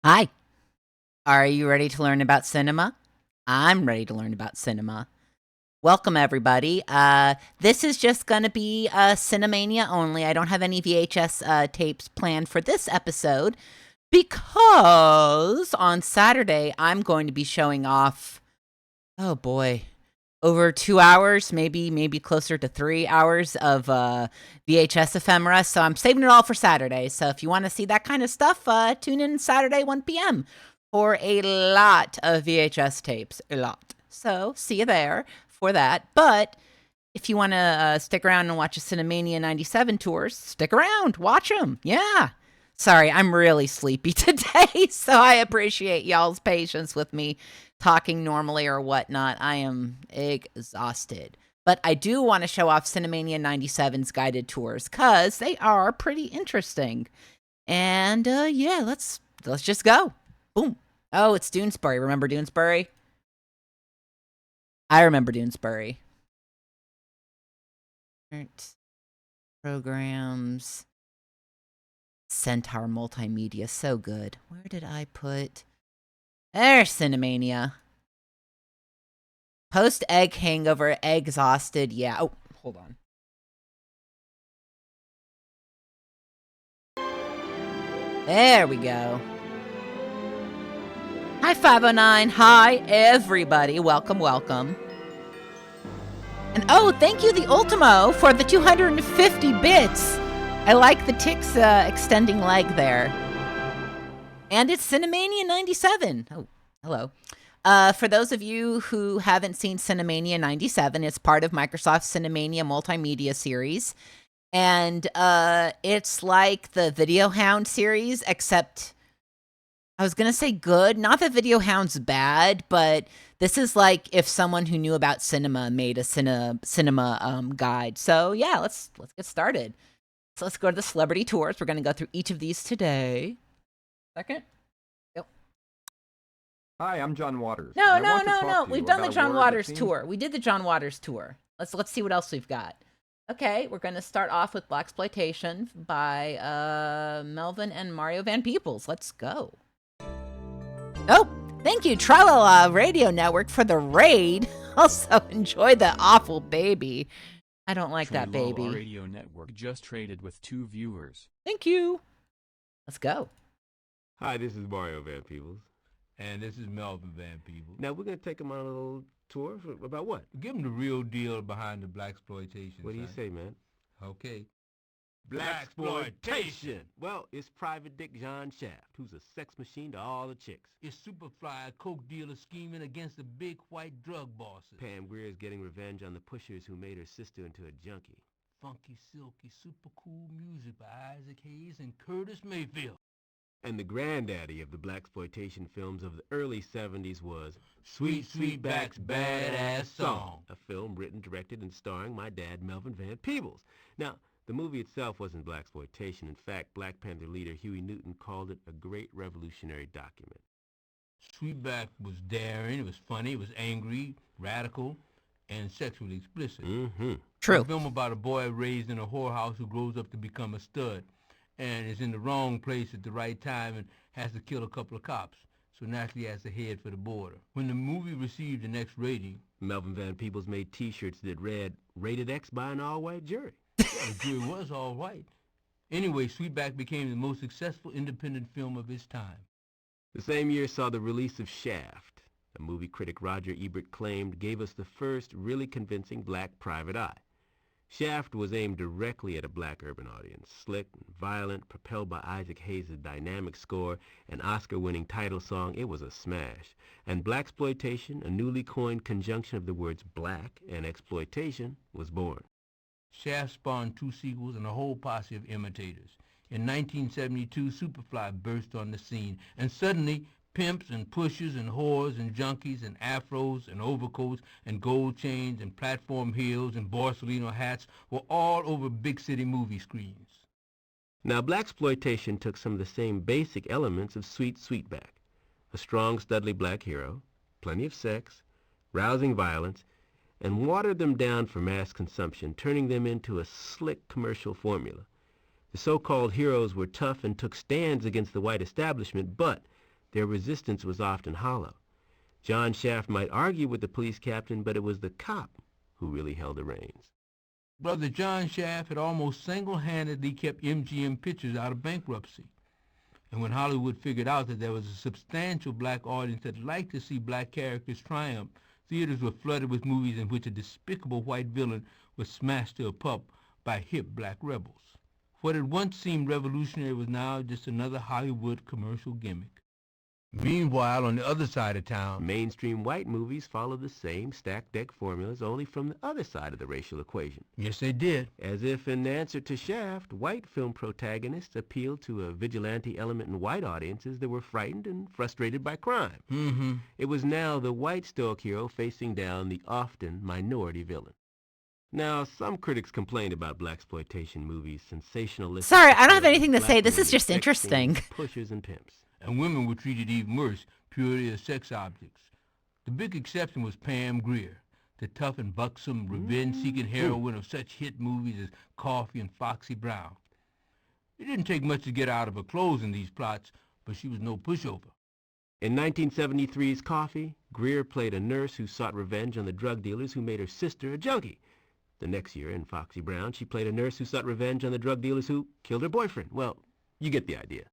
Hi, are you ready to learn about cinema? I'm ready to learn about cinema. Welcome, everybody. This is just going to be Cinemania only. I don't have any VHS tapes planned for this episode because on Saturday I'm going to be showing off, oh boy, over 2 hours, maybe closer to 3 hours of VHS ephemera. So I'm saving it all for Saturday. So if you want to see that kind of stuff, tune in Saturday 1 p.m. for a lot of VHS tapes. A lot. So see you there for that. But if you want to stick around and watch a Cinemania 97 tours, stick around. Watch them. Yeah. Sorry, I'm really sleepy today, so I appreciate y'all's patience with me talking normally or whatnot. I am exhausted. But I do want to show off Cinemania 97's guided tours because they are pretty interesting. And yeah, let's just go. Boom. Oh, it's Doonesbury. Remember Doonesbury? I remember Doonesbury. Programs. Centaur Multimedia, so good. Where did I put? There's Cinemania. Post-egg hangover, exhausted. Yeah. Oh, hold on. There we go. Hi, 509. Hi, everybody. Welcome, welcome. And oh, thank you, the Ultimo, for the 250 bits. I like the Tix extending leg there. And it's Cinemania 97. Oh, hello. For those of you who haven't seen Cinemania 97, it's part of Microsoft's Cinemania Multimedia series. And it's like the Video Hound series, except I was going to say good. Not that Video Hound's bad, but this is like if someone who knew about cinema made a cinema guide. So yeah, let's get started. So let's go to the celebrity tours. We're going to go through each of these today. Second. Yep. Hi, I'm John Waters. No. We've done the John Waters tour. We did the John Waters tour. Let's see what else we've got. Okay, we're going to start off with Blaxploitation by Melvin and Mario Van Peebles. Let's go. Oh, thank you, Tralala Radio Network, for the raid. Also, enjoy the awful baby. I don't like that baby. Radio Network just traded with 2 viewers. Thank you. Let's go. Hi, this is Mario Van Peebles. And this is Melvin Van Peebles. Now, we're going to take them on a little tour about what? Give them the real deal behind the Blaxploitation. What do you say, man? Okay. Blaxploitation! Well, it's Private Dick John Shaft, who's a sex machine to all the chicks. It's Superfly, a coke dealer scheming against the big white drug bosses. Pam Grier's getting revenge on the pushers who made her sister into a junkie. Funky, silky, super cool music by Isaac Hayes and Curtis Mayfield. And the granddaddy of the Blaxploitation films of the early 70s was Sweet Sweetback's Badass Song, a film written, directed, and starring my dad, Melvin Van Peebles. Now, the movie itself wasn't Blaxploitation. In fact, Black Panther leader Huey Newton called it a great revolutionary document. Sweetback was daring, it was funny, it was angry, radical, and sexually explicit. Mm-hmm. True. A film about a boy raised in a whorehouse who grows up to become a stud and is in the wrong place at the right time and has to kill a couple of cops. So naturally he has to head for the border. When the movie received an X rating, Melvin Van Peebles made T-shirts that read, Rated X by an all-white jury. The jury was all right. Anyway, Sweetback became the most successful independent film of its time. The same year saw the release of Shaft, a movie critic Roger Ebert claimed gave us the first really convincing black private eye. Shaft was aimed directly at a black urban audience, slick and violent, propelled by Isaac Hayes' dynamic score and Oscar-winning title song. It was a smash. And Blaxploitation, a newly coined conjunction of the words black and exploitation, was born. Shaft spawned 2 sequels and a whole posse of imitators. In 1972, Superfly burst on the scene, and suddenly pimps and pushers and whores and junkies and afros and overcoats and gold chains and platform heels and Borsalino hats were all over big city movie screens. Now, Blaxploitation took some of the same basic elements of Sweet Sweetback. A strong, studly black hero, plenty of sex, rousing violence, and watered them down for mass consumption, turning them into a slick commercial formula. The so-called heroes were tough and took stands against the white establishment, but Their resistance was often hollow. John Shaft might argue with the police captain, but it was the cop who really held the reins. Brother John Shaft had almost single-handedly kept MGM Pictures out of bankruptcy. And when Hollywood figured out that there was a substantial black audience that liked to see black characters triumph, theaters were flooded with movies in which a despicable white villain was smashed to a pulp by hip black rebels. What had once seemed revolutionary was now just another Hollywood commercial gimmick. Meanwhile, on the other side of town, Mainstream white movies followed the same stacked deck formulas, only from the other side of the racial equation. yes, they did. As if in answer to Shaft, white film protagonists appealed to a vigilante element in white audiences that were frightened and frustrated by crime. Mm-hmm. It was now the white stoic hero facing down the often minority villain. Now, some critics complained about blaxploitation movies sensationalistic. Sorry, I don't have portrayals of anything to black say. This women is just as sex interesting. fiends, pushers and pimps. And women were treated even worse, purely as sex objects. The big exception was Pam Grier, the tough and buxom, revenge-seeking heroine of such hit movies as Coffee and Foxy Brown. It didn't take much to get out of her clothes in these plots, but she was no pushover. In 1973's Coffee, Greer played a nurse who sought revenge on the drug dealers who made her sister a junkie. The next year, in Foxy Brown, she played a nurse who sought revenge on the drug dealers who killed her boyfriend. Well, you get the idea.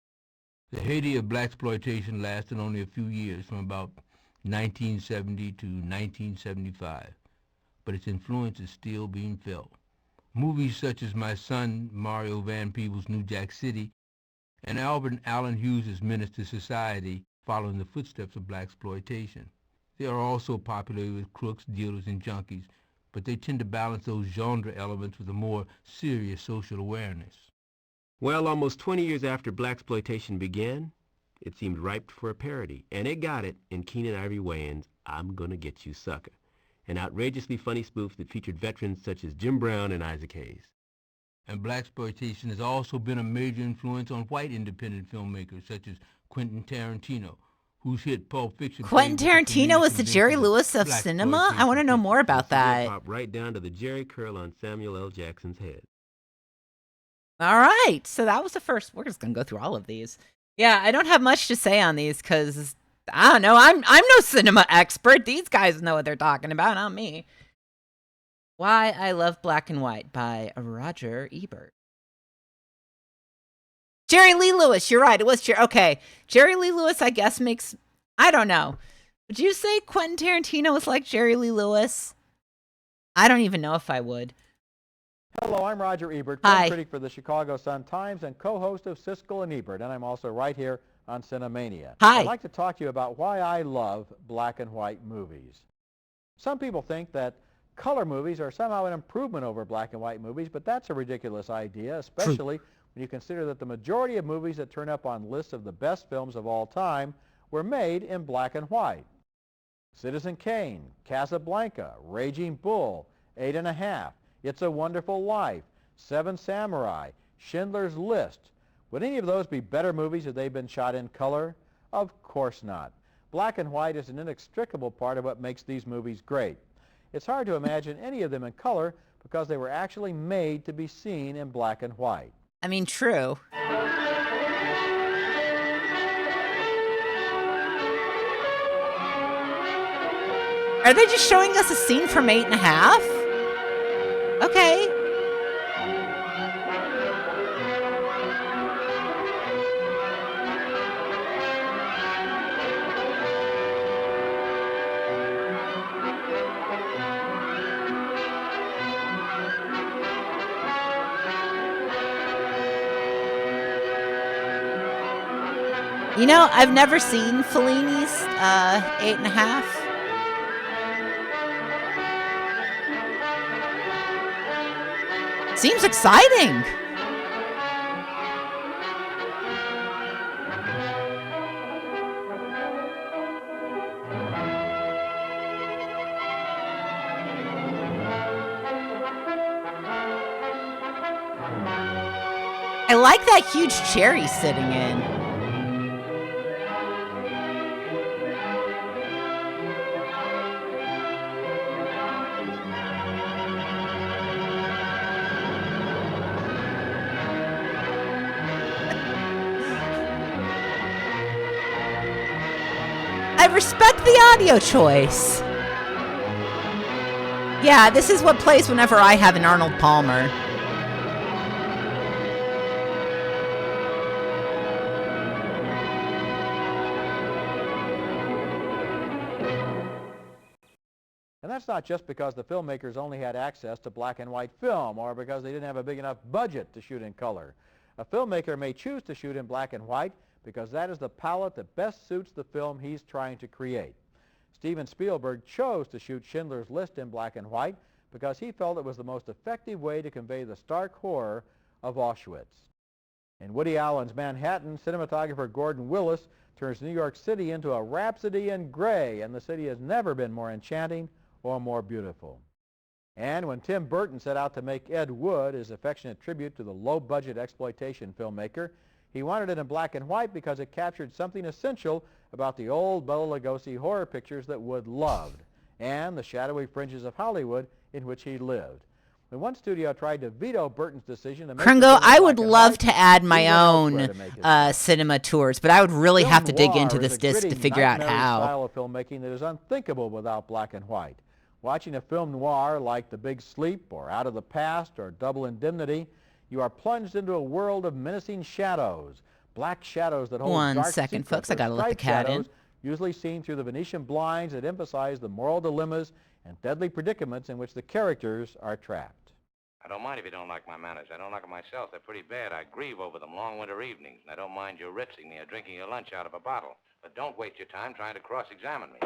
The heyday of blaxploitation lasted only a few years, from about 1970 to 1975, but its influence is still being felt. Movies such as my son Mario Van Peebles' New Jack City and Albert Allen Hughes' Menace to Society follow in the footsteps of blaxploitation. They are also popular with crooks, dealers, and junkies, but they tend to balance those genre elements with a more serious social awareness. Well, almost 20 years after blaxploitation began, it seemed ripe for a parody, and it got it in Keenan Ivory Wayans' I'm Gonna Get You Sucker, an outrageously funny spoof that featured veterans such as Jim Brown and Isaac Hayes. And blaxploitation has also been a major influence on white independent filmmakers such as Quentin Tarantino, whose hit Pulp Fiction. Quentin Tarantino was the Jerry Lewis of cinema? I want to know more about that. Pop right down to the Jerry curl on Samuel L. Jackson's head. All right. So that was the first. We're just going to go through all of these. Yeah, I don't have much to say on these because, I don't know, I'm no cinema expert. These guys know what they're talking about, not me. Why I Love Black and White by Roger Ebert. Jerry Lee Lewis, you're right. It was Jerry. Okay. Jerry Lee Lewis, I guess, makes, I don't know. Would you say Quentin Tarantino was like Jerry Lee Lewis? I don't even know if I would. Hello, I'm Roger Ebert, Hi. film critic for the Chicago Sun-Times and co-host of Siskel and Ebert, and I'm also right here on Cinemania. Hi. I'd like to talk to you about why I love black and white movies. Some people think that color movies are somehow an improvement over black and white movies, but that's a ridiculous idea, especially when you consider that the majority of movies that turn up on lists of the best films of all time were made in black and white. Citizen Kane, Casablanca, Raging Bull, 8 1/2, It's a Wonderful Life, Seven Samurai, Schindler's List. Would any of those be better movies if they'd been shot in color? Of course not. Black and white is an inextricable part of what makes these movies great. It's hard to imagine any of them in color because they were actually made to be seen in black and white. I mean, true. Are they just showing us a scene from 8 1/2? Okay. You know, I've never seen Fellini's 8 1/2. Seems exciting. I like that huge chair he's sitting in. respect the audio choice. Yeah, this is what plays whenever I have an Arnold Palmer. And that's not just because the filmmakers only had access to black and white film or because they didn't have a big enough budget to shoot in color. A filmmaker may choose to shoot in black and white because that is the palette that best suits the film he's trying to create. Steven Spielberg chose to shoot Schindler's List in black and white because he felt it was the most effective way to convey the stark horror of Auschwitz. In Woody Allen's Manhattan, cinematographer Gordon Willis turns New York City into a rhapsody in gray, and the city has never been more enchanting or more beautiful. And when Tim Burton set out to make Ed Wood his affectionate tribute to the low-budget exploitation filmmaker, he wanted it in black and white because it captured something essential about the old Bela Lugosi horror pictures that Wood loved, and the shadowy fringes of Hollywood in which he lived. When one studio tried to veto Burton's decision to make Kringo, I would black and love white, to add he my went elsewhere own to make his film. cinema tours, but I would really Film have to dig noir into is this a disc to gritty, figure out nightmarish how. style of filmmaking that is unthinkable without black and white. Watching a film noir like The Big Sleep or Out of the Past or Double Indemnity, you are plunged into a world of menacing shadows, black shadows that hold One dark second, secrets, folks. I or gotta let the striped cat in. shadows, usually seen through the Venetian blinds that emphasize the moral dilemmas and deadly predicaments in which the characters are trapped. I don't mind if you don't like my manners. I don't like them myself. They're pretty bad. I grieve over them long winter evenings, and I don't mind you ritzing me or drinking your lunch out of a bottle. But don't waste your time trying to cross-examine me.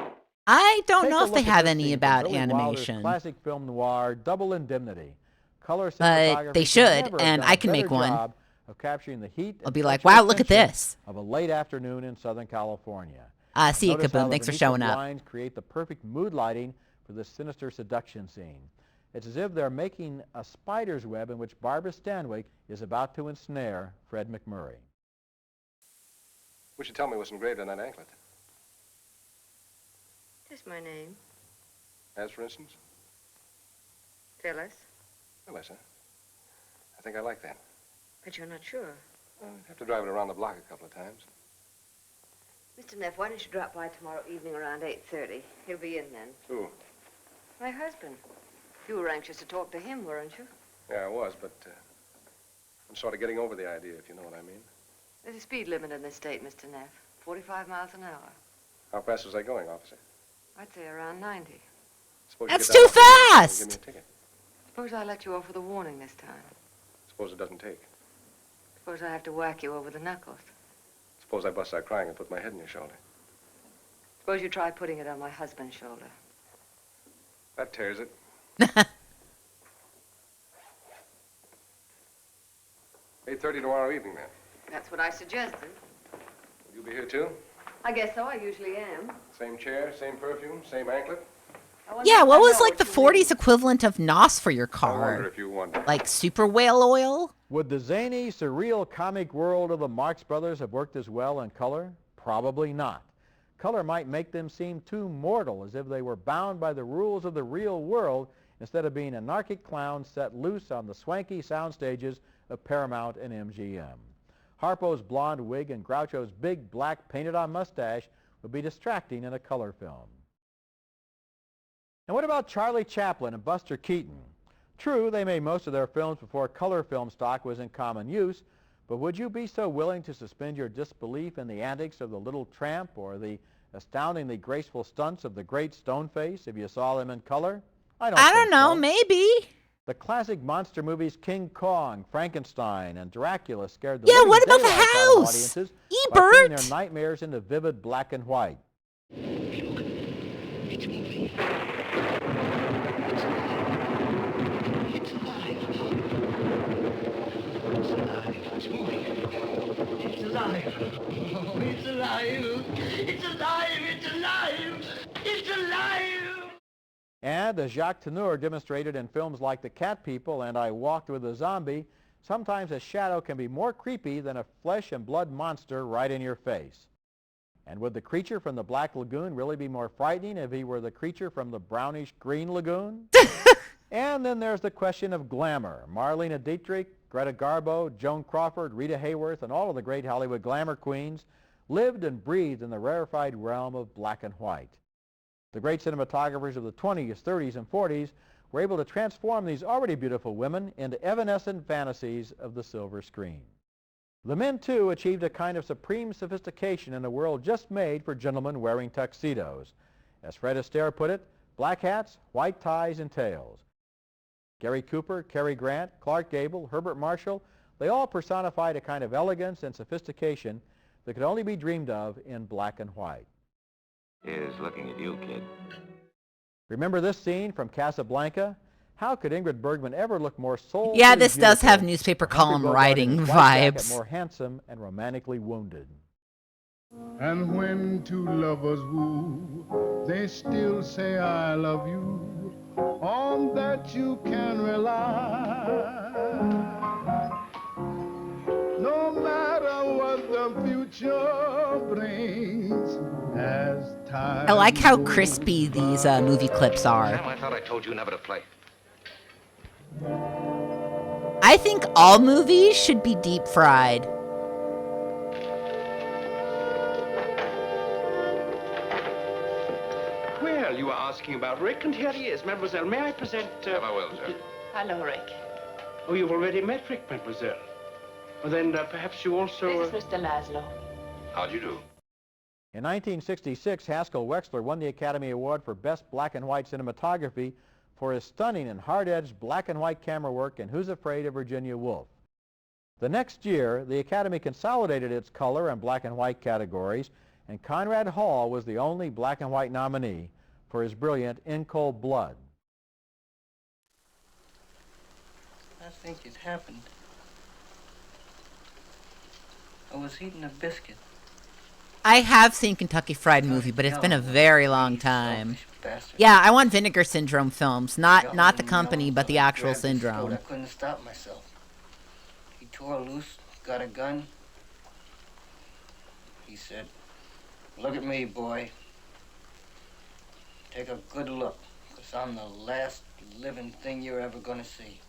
I don't Take know a if they look at have this any scene from about Billy Wilder's animation. classic film noir, Double Indemnity. Color But cinematography they could should, never have and done I a can make better one. job of capturing the heat I'll and be like, sexual wow, look at tension this. of a late afternoon in Southern California. See you, Notice how Kaboom. the Thanks for Venetian showing up. blinds create the perfect mood lighting for this sinister seduction scene. It's as if they're making a spider's web in which Barbara Stanwyck is about to ensnare Fred McMurray. Wish you'd tell me what's engraved on that anklet. Just my name. As, for instance? Phyllis. Phyllis, huh? I think I like that. But you're not sure. I'd have to drive it around the block a couple of times. Mr. Neff, why don't you drop by tomorrow evening around 8:30? He'll be in then. Who? My husband. You were anxious to talk to him, weren't you? Yeah, I was, but I'm sort of getting over the idea, if you know what I mean. There's a speed limit in this state, Mr. Neff. 45 miles an hour. How fast was I going, officer? I'd say around 90. Suppose you That's get down too off the road and fast! Give me a ticket. Suppose I let you off with a warning this time. Suppose it doesn't take. Suppose I have to whack you over the knuckles. Suppose I bust out crying and put my head on your shoulder. Suppose you try putting it on my husband's shoulder. That tears it. 8:30 tomorrow evening, then. That's what I suggested. Will you be here, too? I guess so. I usually am. Same chair, same perfume, same anklet? Yeah, what was know like the what you mean. 40s equivalent of NOS for your I wonder car? if you wonder. Like super whale oil? Would the zany, surreal comic world of the Marx Brothers have worked as well in color? Probably not. Color might make them seem too mortal, as if they were bound by the rules of the real world instead of being anarchic clowns set loose on the swanky sound stages of Paramount and MGM. Harpo's blonde wig and Groucho's big black painted-on mustache would be distracting in a color film. And what about Charlie Chaplin and Buster Keaton? True, they made most of their films before color film stock was in common use, but would you be so willing to suspend your disbelief in the antics of the Little Tramp or the astoundingly graceful stunts of the great Stoneface if you saw them in color? I don't I think don't know, so. maybe. The classic monster movies King Kong, Frankenstein, and Dracula scared the Yeah, living what about the daylights out of house? audiences by turning Ebert? their nightmares into vivid black and white. And as Jacques Tourneur demonstrated in films like The Cat People and I Walked with a Zombie, sometimes a shadow can be more creepy than a flesh and blood monster right in your face. And would the creature from the Black Lagoon really be more frightening if he were the creature from the brownish green lagoon? And then there's the question of glamour. Marlene Dietrich, Greta Garbo, Joan Crawford, Rita Hayworth, and all of the great Hollywood glamour queens lived and breathed in the rarefied realm of black and white. The great cinematographers of the 20s, 30s, and 40s were able to transform these already beautiful women into evanescent fantasies of the silver screen. The men, too, achieved a kind of supreme sophistication in a world just made for gentlemen wearing tuxedos. As Fred Astaire put it, black hats, white ties, and tails. Gary Cooper, Cary Grant, Clark Gable, Herbert Marshall, they all personified a kind of elegance and sophistication that could only be dreamed of in black and white. Here's looking at you, kid. Remember this scene from Casablanca? How could Ingrid Bergman ever look more soulfully Yeah, this does beautiful, have newspaper Humphrey column Bogart in writing his white jacket, vibes. more handsome and romantically wounded. And when two lovers woo, they still say I love you. On that you can rely. No matter what the future brings, as time I like how goes crispy these by. movie clips are. Sam, I thought I told you never to play. I think all movies should be deep fried. Well, you were asking about Rick, and here he is. Mademoiselle, may I present... Never will, sir. Hello, Rick. Oh, you've already met Rick, Mademoiselle. Well, then perhaps you also... This is Mr. Laszlo. How'd you do? In 1966, Haskell Wexler won the Academy Award for Best Black and White Cinematography for his stunning and hard-edged black and white camera work in Who's Afraid of Virginia Woolf. The next year, the Academy consolidated its color and black and white categories, and Conrad Hall was the only black and white nominee for his brilliant In Cold Blood. I think it happened. I was eating a biscuit. I have seen Kentucky Fried Movie, but it's been a very long time. Yeah, I want Vinegar Syndrome films, not the company, but the actual syndrome. I couldn't stop myself. He tore loose, got a gun. He said, "Look at me, boy. Take a good look, 'cause I'm the last living thing you're ever gonna see."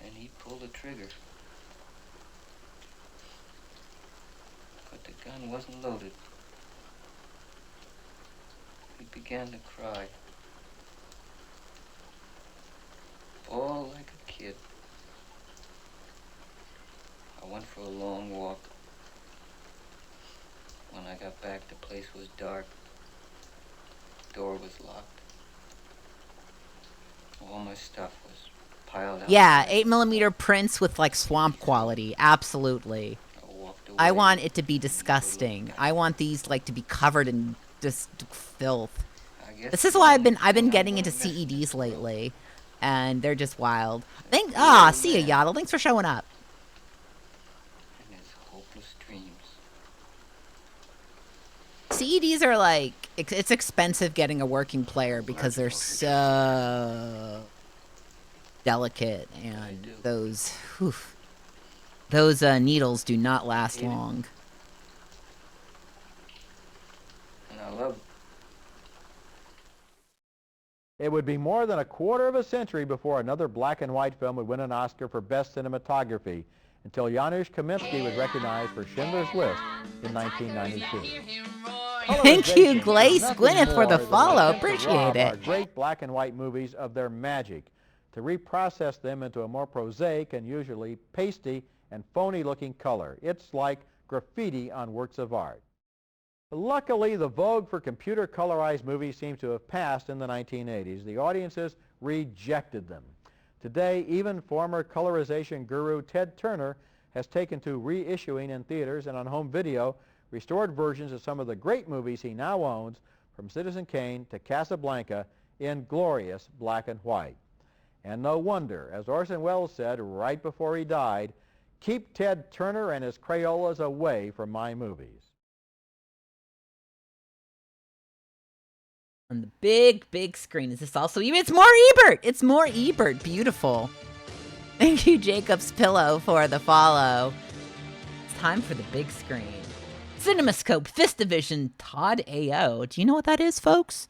And he pulled the trigger. But the gun wasn't loaded. He began to cry. All like a kid. I went for a long walk. When I got back, the place was dark. The door was locked. All my stuff was piled out. Yeah, 8mm prints with like swamp quality, absolutely. I want it to be disgusting. I want these like to be covered in just filth. This is why I've been getting into CEDs lately, and they're just wild. See ya, Yaddle. Thanks for showing up. And his hopeless dreams. CEDs are like it's expensive getting a working player because they're so delicate, and those needles do not last long. And I love It would be more than a quarter of a century before another black and white film would win an Oscar for Best Cinematography, until Janusz Kaminski was recognized for Schindler's List in 1992. Thank you, Glace Nothing Gwyneth, for the more than an follow. attempt to Appreciate rob it. Our great black and white movies of their magic, to reprocess them into a more prosaic and usually pasty and phony-looking color. It's like graffiti on works of art. Luckily, the vogue for computer colorized movies seems to have passed in the 1980s. The audiences rejected them. Today, even former colorization guru Ted Turner has taken to reissuing in theaters and on home video restored versions of some of the great movies he now owns, from Citizen Kane to Casablanca, in glorious black and white. And no wonder, as Orson Welles said right before he died, "Keep Ted Turner and his Crayolas away from my movies." On the big screen. Is this also Ebert? It's more Ebert. It's more Ebert. Beautiful. Thank you, Jacob's Pillow, for the follow. It's time for the big screen. CinemaScope, Fifth Division, Todd A.O. Do you know what that is, folks?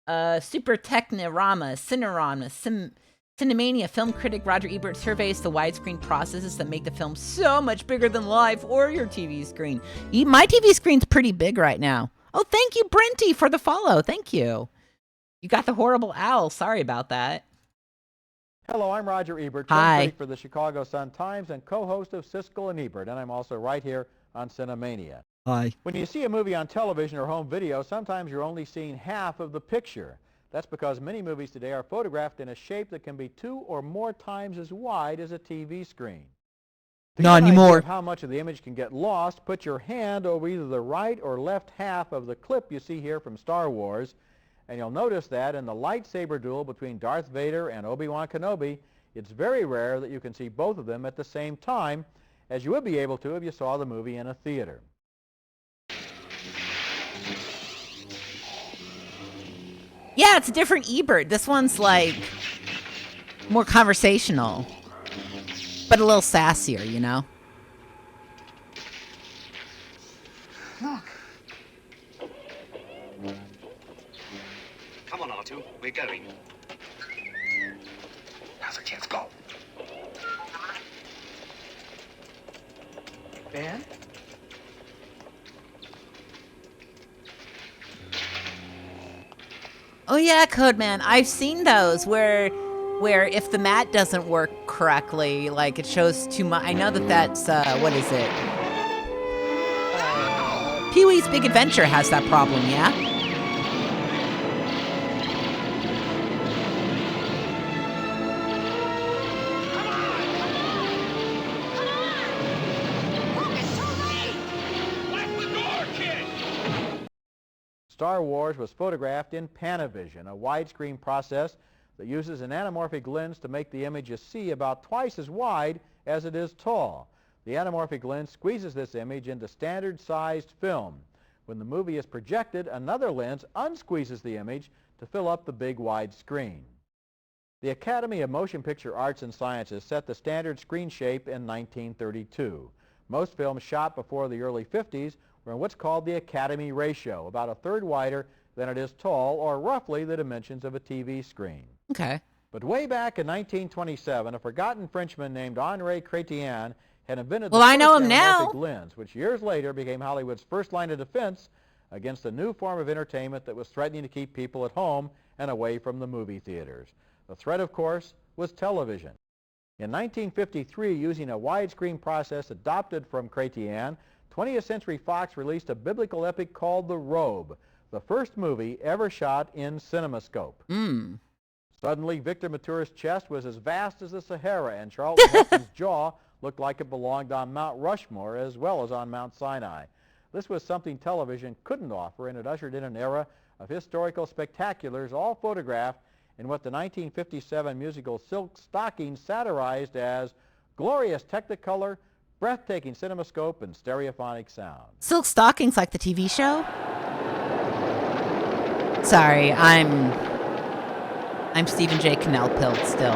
Super Technorama, Cinerama, Cinemania film critic Roger Ebert surveys the widescreen processes that make the film so much bigger than live or your TV screen. My TV screen's pretty big right now. Oh, thank you, Brenty, for the follow. Thank you. You got the horrible owl. Sorry about that. Hello, I'm Roger Ebert, Hi. film critic for the Chicago Sun-Times and co-host of Siskel and Ebert, and I'm also right here on Cinemania. Hi. When you see a movie on television or home video, sometimes you're only seeing half of the picture. That's because many movies today are photographed in a shape that can be 2 or more times as wide as a TV screen. To Not get an idea anymore. of how much of the image can get lost, put your hand over either the right or left half of the clip you see here from Star Wars, and you'll notice that in the lightsaber duel between Darth Vader and Obi-Wan Kenobi, it's very rare that you can see both of them at the same time, as you would be able to if you saw the movie in a theater. Yeah, it's a different Ebert. This one's like more conversational, but a little sassier, you know? Look. Come on, R2. We're going. Now's our chance. Go. Ben? Oh yeah, Codeman. I've seen those where if the mat doesn't work correctly, like it shows too much. I know that's what is it? Pee-wee's Big Adventure has that problem, yeah? Star Wars was photographed in Panavision, a widescreen process that uses an anamorphic lens to make the image you see about twice as wide as it is tall. The anamorphic lens squeezes this image into standard-sized film. When the movie is projected, another lens unsqueezes the image to fill up the big wide screen. The Academy of Motion Picture Arts and Sciences set the standard screen shape in 1932. Most films shot before the early 50s were in what's called the Academy ratio, about a third wider than it is tall, or roughly the dimensions of a TV screen. Okay. But way back in 1927, a forgotten Frenchman named Henri Chrétien had invented Well, the I know first him now. anamorphic lens, which years later became Hollywood's first line of defense against a new form of entertainment that was threatening to keep people at home and away from the movie theaters. The threat, of course, was television. In 1953, using a widescreen process adopted from Chrétien, 20th Century Fox released a biblical epic called The Robe, the first movie ever shot in CinemaScope. Suddenly, Victor Mature's chest was as vast as the Sahara, and Charlton Heston's jaw looked like it belonged on Mount Rushmore as well as on Mount Sinai. This was something television couldn't offer, and it ushered in an era of historical spectaculars, all photographed in what the 1957 musical Silk Stockings satirized as glorious Technicolor, breathtaking CinemaScope, and stereophonic sound. Silk Stockings, like the TV show? Sorry, I'm Stephen J. Cannell-Pilt still.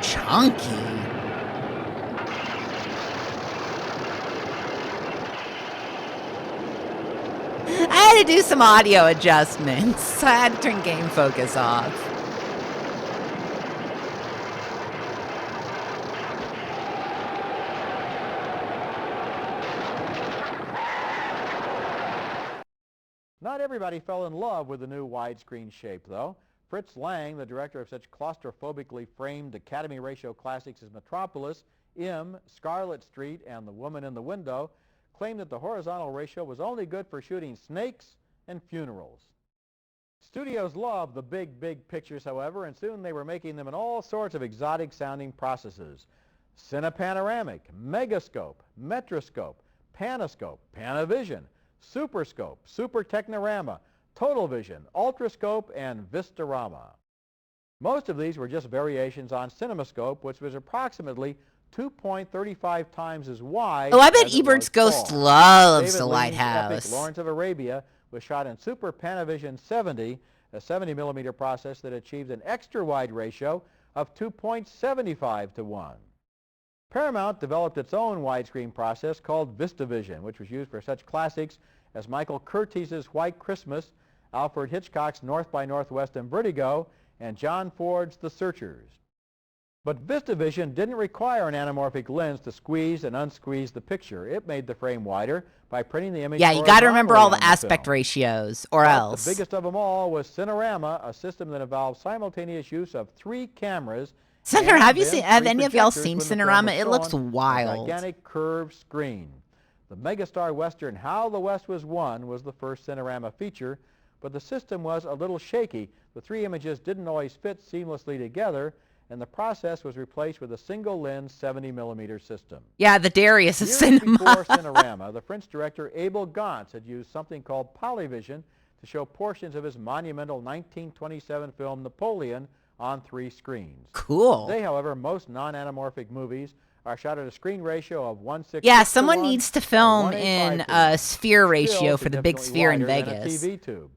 Chunky. I had to do some audio adjustments. I had to turn game focus off. Not everybody fell in love with the new widescreen shape, though. Fritz Lang, the director of such claustrophobically framed Academy ratio classics as Metropolis, M, Scarlet Street, and The Woman in the Window, claimed that the horizontal ratio was only good for shooting snakes and funerals. Studios loved the big pictures, however, and soon they were making them in all sorts of exotic-sounding processes. Cinepanoramic, Megascope, Metroscope, Panoscope, Panavision, Superscope, Super Technorama, Total Vision, Ultrascope, and Vistarama. Most of these were just variations on CinemaScope, which was approximately 2.35 times as wide. Oh, I bet as it Ebert's was Ghost tall. loves David the Lean's epic lighthouse. Lawrence of Arabia was shot in Super Panavision 70, a 70mm process that achieved an extra wide ratio of 2.75 to 1. Paramount developed its own widescreen process called VistaVision, which was used for such classics as Michael Curtiz's White Christmas, Alfred Hitchcock's North by Northwest and Vertigo, and John Ford's The Searchers. But VistaVision didn't require an anamorphic lens to squeeze and unsqueeze the picture. It made the frame wider by printing the image. Yeah, you got to remember all the horizontally on aspect film. ratios, or But else. the biggest of them all was Cinerama, a system that involved simultaneous use of 3 cameras. Center, and have then any of y'all projectors seen when the film Cinerama? was It looks shown on a wild. gigantic curved screen. The megastar western How the West Was Won was the first Cinerama feature, but the system was a little shaky. The 3 images didn't always fit seamlessly together, and the process was replaced with a single lens 70mm system. Yeah, the Darius of Years cinema. before Cinerama, the French director Abel Gance had used something called Polyvision to show portions of his monumental 1927 film Napoleon on 3 screens. Cool. Today, however, most non-anamorphic movies are shot at a screen ratio of 1/6. Yeah, someone needs to film in a sphere ratio for the big sphere in Vegas. TV tube.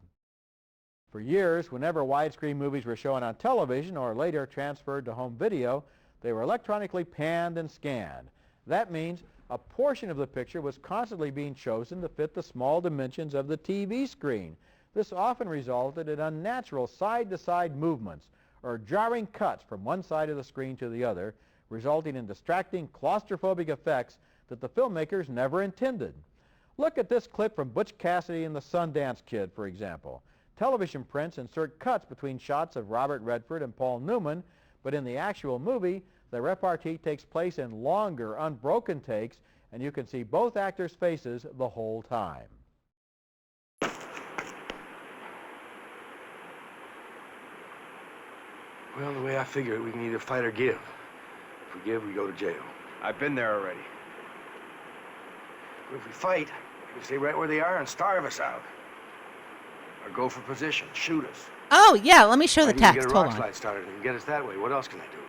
For years, whenever widescreen movies were shown on television or later transferred to home video, they were electronically panned and scanned. That means a portion of the picture was constantly being chosen to fit the small dimensions of the TV screen. This often resulted in unnatural side-to-side movements or jarring cuts from one side of the screen to the other, resulting in distracting claustrophobic effects that the filmmakers never intended. Look at this clip from Butch Cassidy and the Sundance Kid, for example. Television prints insert cuts between shots of Robert Redford and Paul Newman, but in the actual movie, the repartee takes place in longer, unbroken takes, and you can see both actors' faces the whole time. Well, the way I figure it, we can either fight or give. If we give, we go to jail. I've been there already. But if we fight, we stay right where they are and starve us out. Or go for position, shoot us. Oh, yeah, let me show the Might even text. get a Hold rock on. slide started and get us that way. What else can I do?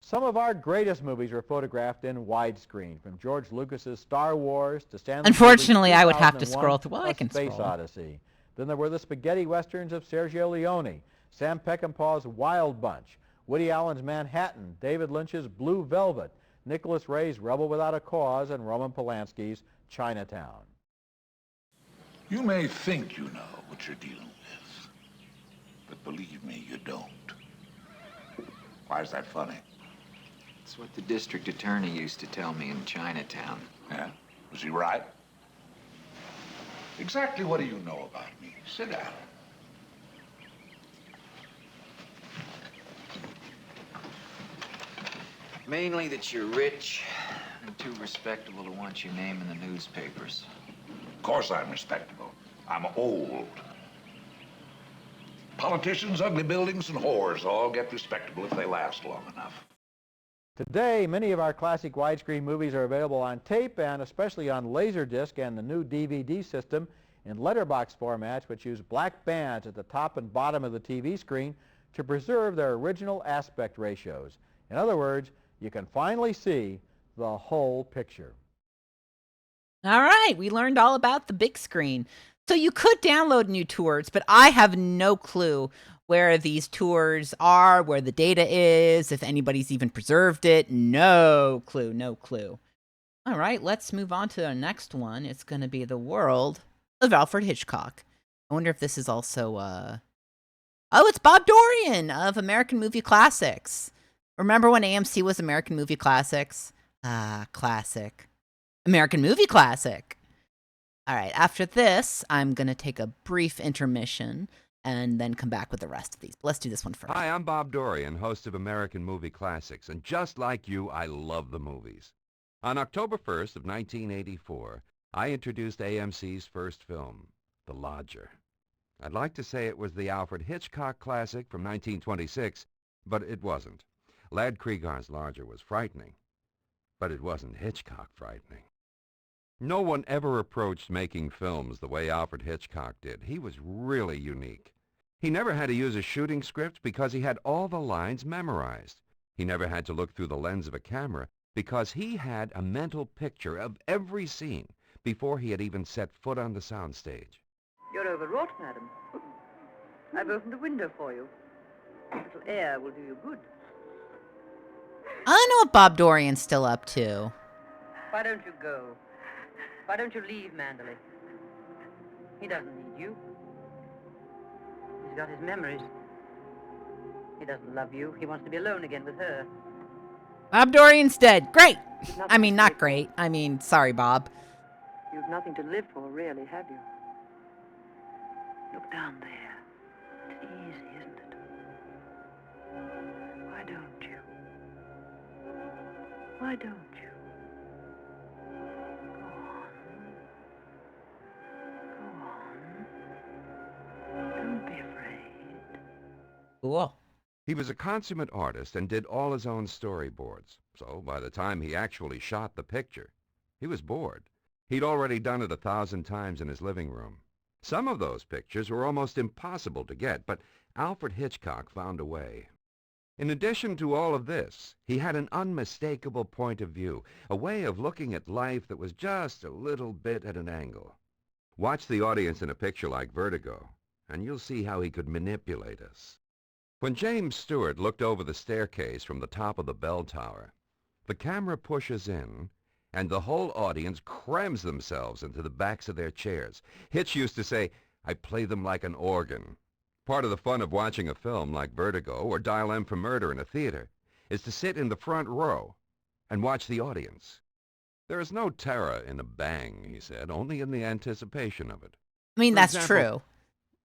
Some of our greatest movies were photographed in widescreen, from George Lucas's Star Wars to Stanley Unfortunately, Kubrick's I would have to 2001 scroll through. Well, I A can Space scroll. Odyssey. Then there were the spaghetti westerns of Sergio Leone, Sam Peckinpah's Wild Bunch, Woody Allen's Manhattan, David Lynch's Blue Velvet, Nicholas Ray's Rebel Without a Cause, and Roman Polanski's Chinatown. You may think you know what you're dealing with, but believe me, you don't. Why is that funny? It's what the district attorney used to tell me in Chinatown. Yeah? Was he right? Exactly what do you know about me? Sit down. Mainly that you're rich and too respectable to want your name in the newspapers. Of course I'm respectable. I'm old. Politicians, ugly buildings, and whores all get respectable if they last long enough. Today, many of our classic widescreen movies are available on tape and especially on Laserdisc and the new DVD system in letterbox formats, which use black bands at the top and bottom of the TV screen to preserve their original aspect ratios. In other words, you can finally see the whole picture. All right, we learned all about the big screen. So you could download new tours, but I have no clue where these tours are, where the data is, if anybody's even preserved it. No clue, no clue. All right, let's move on to the next one. It's going to be The World of Alfred Hitchcock. I wonder if this is also, Oh, it's Bob Dorian of American Movie Classics. Remember when AMC was American Movie Classics? Ah, classic. American Movie Classic. All right, after this, I'm going to take a brief intermission and then come back with the rest of these. Let's do this one first. Hi, I'm Bob Dorian, host of American Movie Classics, and just like you, I love the movies. On October 1st of 1984, I introduced AMC's first film, The Lodger. I'd like to say it was the Alfred Hitchcock classic from 1926, but it wasn't. Lad Kriegar's Lodger was frightening, but it wasn't Hitchcock frightening. No one ever approached making films the way Alfred Hitchcock did. He was really unique. He never had to use a shooting script because he had all the lines memorized. He never had to look through the lens of a camera because he had a mental picture of every scene before he had even set foot on the soundstage. You're overwrought, madam. I've opened the window for you. A little air will do you good. I don't know what Bob Dorian's still up to. Why don't you go? Why don't you leave Manderley? He doesn't need you. He's got his memories. He doesn't love you. He wants to be alone again with her. Bob Dorian's dead. Great. I mean, not great. I mean, sorry, Bob. You've nothing to live for, really, have you? Look down there. It's easy, isn't it? Why don't you? Why don't you? Go on. Don't be afraid. Cool. He was a consummate artist and did all his own storyboards. So by the time he actually shot the picture, he was bored. He'd already done it 1,000 times in his living room. Some of those pictures were almost impossible to get, but Alfred Hitchcock found a way. In addition to all of this, he had an unmistakable point of view, a way of looking at life that was just a little bit at an angle. Watch the audience in a picture like Vertigo, and you'll see how he could manipulate us. When James Stewart looked over the staircase from the top of the bell tower, the camera pushes in, and the whole audience crams themselves into the backs of their chairs. Hitch used to say, "I play them like an organ." Part of the fun of watching a film like Vertigo or Dial M for Murder in a theater is to sit in the front row and watch the audience. There is no terror in a bang, he said, only in the anticipation of it. I mean, For that's example, true.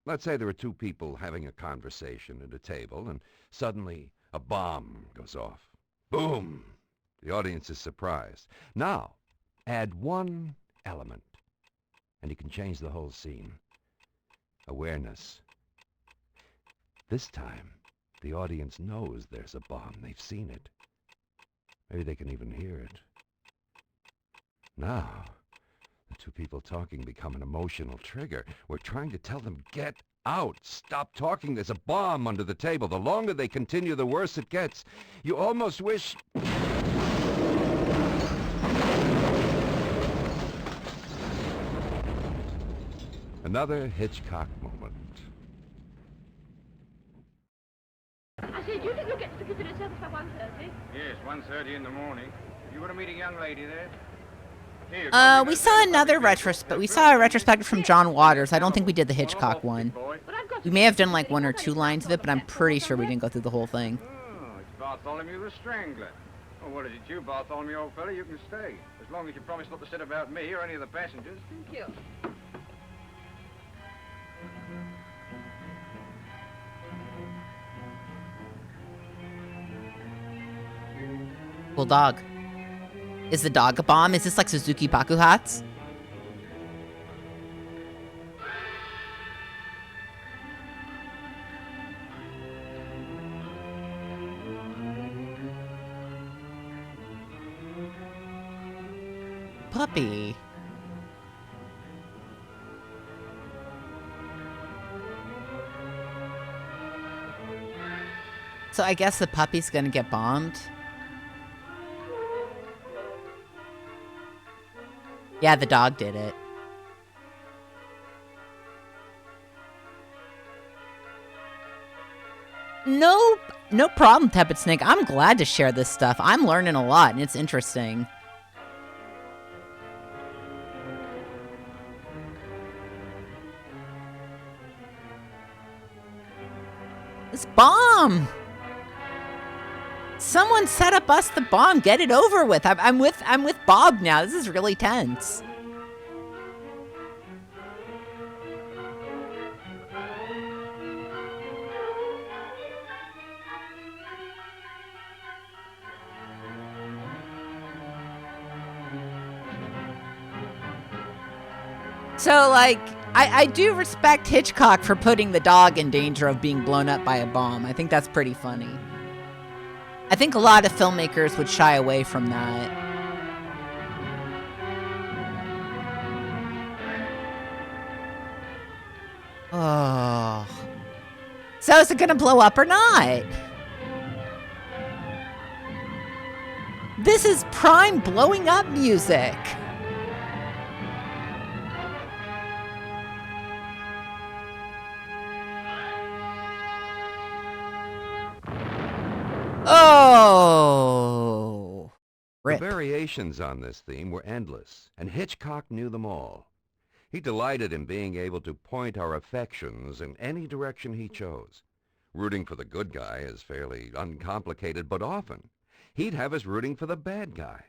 Let's say there are two people having a conversation at a table, and suddenly a bomb goes off. Boom! The audience is surprised. Now, add one element, and you can change the whole scene. Awareness. This time, the audience knows there's a bomb. They've seen it. Maybe they can even hear it. Now, the two people talking become an emotional trigger. We're trying to tell them, get out. Stop talking. There's a bomb under the table. The longer they continue, the worse it gets. You almost wish... Another Hitchcock moment. I said, you think you'll get to the visitor service by 1:30? Yes, 1:30 in the morning. You want to meet a young lady there? We saw another retrospect. We saw a retrospective from John Waters. I don't think we did the Hitchcock one. We may have done like 1 or 2 lines of it, but I'm pretty sure we didn't go through the whole thing. Oh, it's Bartholomew the Strangler. Oh, what is it, you, Bartholomew, old fella? You can stay. As long as you promise not to sit about me or any of the passengers. Thank you. Cool dog. Is the dog a bomb? Is this like Suzuki Bakuhats? Puppy. So I guess the puppy's gonna get bombed. Yeah, the dog did it. Nope. No problem, Tepid Snake. I'm glad to share this stuff. I'm learning a lot, and it's interesting. This bomb! Someone set up us the bomb. Get it over with. I'm with Bob now. This is really tense. So, like, I do respect Hitchcock for putting the dog in danger of being blown up by a bomb. I think that's pretty funny. I think a lot of filmmakers would shy away from that. Oh. So is it gonna blow up or not? This is prime blowing up music. Oh. The Rip. variations on this theme were endless, and Hitchcock knew them all. He delighted in being able to point our affections in any direction he chose. Rooting for the good guy is fairly uncomplicated, but often he'd have us rooting for the bad guy.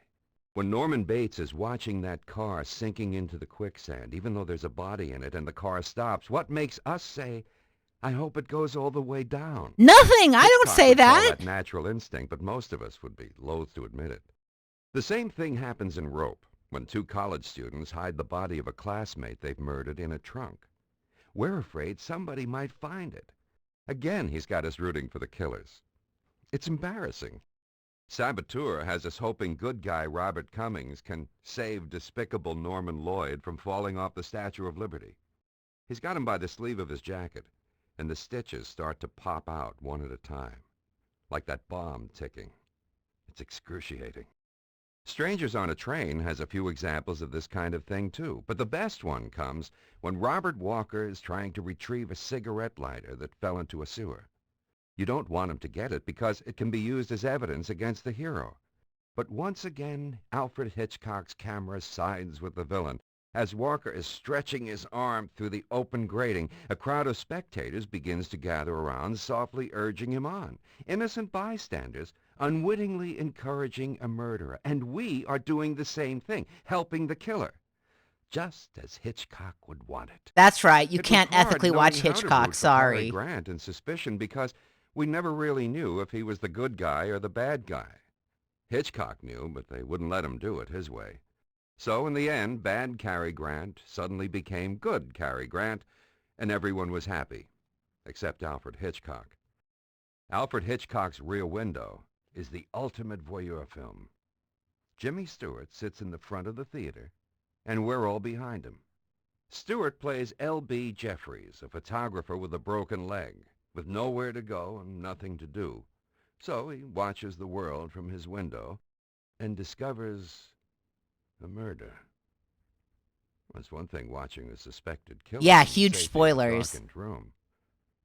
When Norman Bates is watching that car sinking into the quicksand, even though there's a body in it and the car stops, what makes us say, I hope it goes all the way down? Nothing. I don't Hitchcock say would call that. that natural instinct, but most of us would be loath to admit it. The same thing happens in Rope, when two college students hide the body of a classmate they've murdered in a trunk. We're afraid somebody might find it. Again, he's got us rooting for the killers. It's embarrassing. Saboteur has us hoping good guy Robert Cummings can save despicable Norman Lloyd from falling off the Statue of Liberty. He's got him by the sleeve of his jacket, and the stitches start to pop out one at a time, like that bomb ticking. It's excruciating. Strangers on a Train has a few examples of this kind of thing, too. But the best one comes when Robert Walker is trying to retrieve a cigarette lighter that fell into a sewer. You don't want him to get it because it can be used as evidence against the hero. But once again, Alfred Hitchcock's camera sides with the villain. As Walker is stretching his arm through the open grating, a crowd of spectators begins to gather around, softly urging him on. Innocent bystanders unwittingly encouraging a murderer, and we are doing the same thing, helping the killer, just as Hitchcock would want it. That's right. You It was can't hard ethically knowing watch how to Hitchcock. root for Cary Sorry. Grant in Suspicion because we never really knew if he was the good guy or the bad guy. Hitchcock knew, but they wouldn't let him do it his way. So in the end, bad Cary Grant suddenly became good Cary Grant, and everyone was happy, except Alfred Hitchcock. Alfred Hitchcock's Rear Window is the ultimate voyeur film. Jimmy Stewart sits in the front of the theater, and we're all behind him. Stewart plays L.B. Jeffries, a photographer with a broken leg, with nowhere to go and nothing to do. So he watches the world from his window and discovers a murder. It's one thing watching a suspected killer. Yeah, from huge safety in a spoilers. darkened room.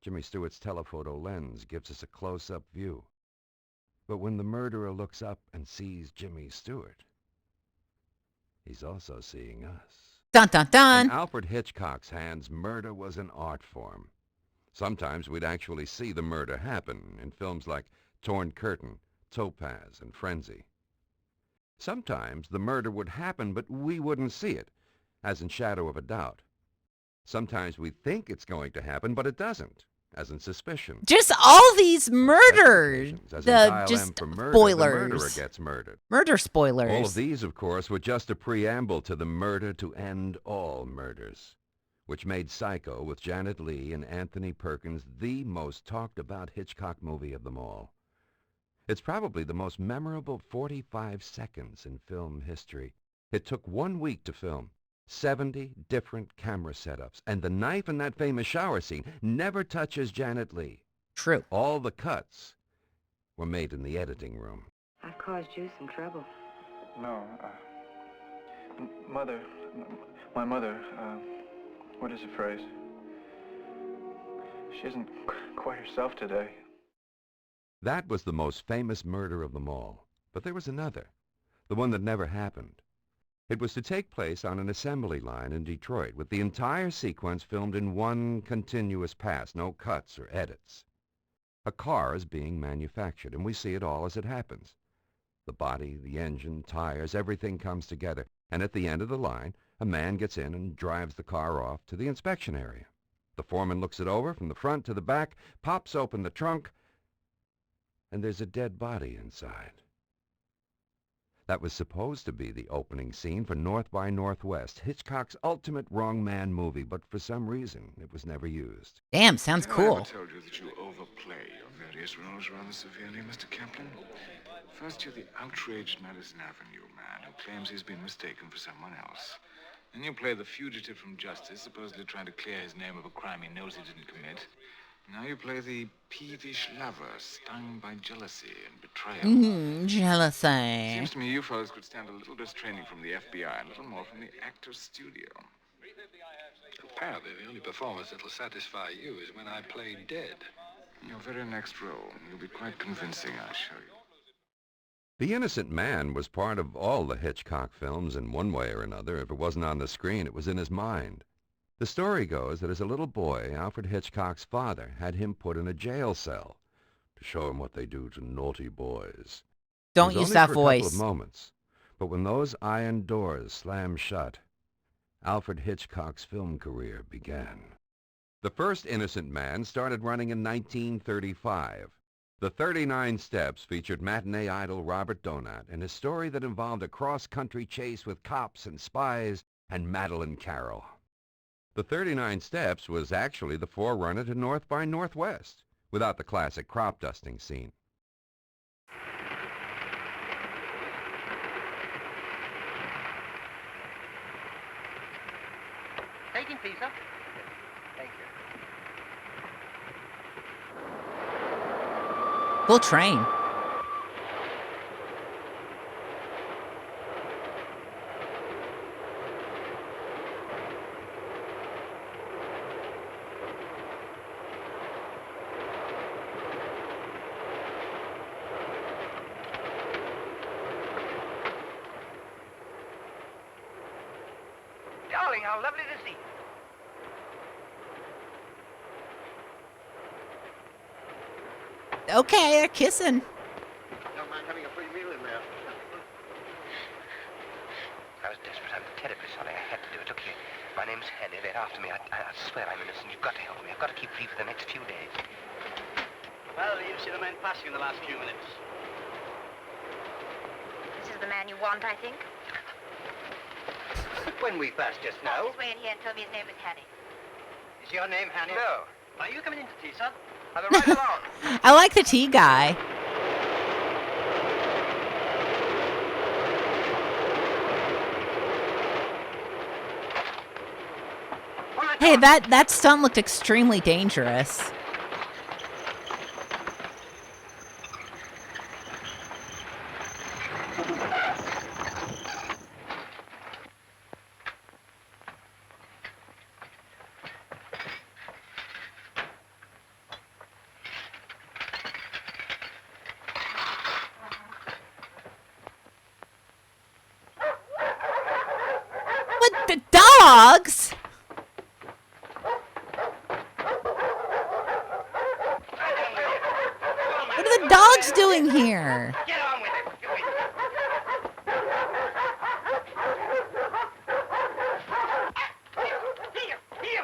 Jimmy Stewart's telephoto lens gives us a close-up view. But when the murderer looks up and sees Jimmy Stewart, he's also seeing us. Dun, dun, dun. In Alfred Hitchcock's hands, murder was an art form. Sometimes we'd actually see the murder happen in films like Torn Curtain, Topaz, and Frenzy. Sometimes the murder would happen, but we wouldn't see it, as in Shadow of a Doubt. Sometimes we think it's going to happen, but it doesn't, as in Suspicion. Just all these murders. As in Dial M for Murder, the murderer Spoilers. gets murdered. Murder spoilers. All of these, of course, were just a preamble to the Murder to End All Murders, which made Psycho with Janet Leigh and Anthony Perkins the most talked about Hitchcock movie of them all. It's probably the most memorable 45 seconds in film history. It took 1 week to film, 70 different camera setups, and the knife in that famous shower scene never touches Janet Leigh. True. All the cuts were made in the editing room. I've caused you some trouble. No, Mother, my mother, what is the phrase? She isn't quite herself today. That was the most famous murder of them all. But there was another, the one that never happened. It was to take place on an assembly line in Detroit, with the entire sequence filmed in one continuous pass, no cuts or edits. A car is being manufactured, and we see it all as it happens. The body, the engine, tires, everything comes together, and at the end of the line, a man gets in and drives the car off to the inspection area. The foreman looks it over from the front to the back, pops open the trunk, and there's a dead body inside. That was supposed to be the opening scene for North by Northwest, Hitchcock's ultimate wrong man movie, but for some reason it was never used. Damn, sounds I cool. told you that you overplay your various roles rather severely, Mr. Kaplan. First, you're the outraged Madison Avenue man who claims he's been mistaken for someone else. Then you play the fugitive from justice, supposedly trying to clear his name of a crime he knows he didn't commit. Now you play the peevish lover, stung by jealousy and betrayal. Jealousy. Seems to me you fellows could stand a little less training from the FBI and a little more from the actor's studio. Apparently, the only performance that'll satisfy you is when I play dead. In your very next role, you'll be quite convincing, I assure you. The Innocent Man was part of all the Hitchcock films in one way or another. If it wasn't on the screen, it was in his mind. The story goes that as a little boy, Alfred Hitchcock's father had him put in a jail cell to show him what they do to naughty boys. Don't It was use only that for a couple of voice. moments, but when those iron doors slammed shut, Alfred Hitchcock's film career began. The first Innocent Man started running in 1935. The 39 Steps featured matinee idol Robert Donat in a story that involved a cross-country chase with cops and spies and Madeline Carroll. The 39 Steps was actually the forerunner to North by Northwest, without the classic crop dusting scene. Taking, please, sir. Thank you. Full train. Darling, how lovely to see you. Okay, they're kissing. Don't mind having a free meal in there. I was desperate. I'm terribly sorry. I had to do it. Look here. My name's Henry. They're after me. I swear I'm innocent. You've got to help me. I've got to keep free for the next few days. Well, you've seen a man passing in the last few minutes. This is the man you want, I think. When we passed just now. Walked his way in here and told me his name was Hattie. Is your name Hanny? No. Are you coming in to tea, son? I'll be right along. I like the tea guy. Hey, that stunt looked extremely dangerous. What the dogs? What are the dogs doing here? Get on with it. Here!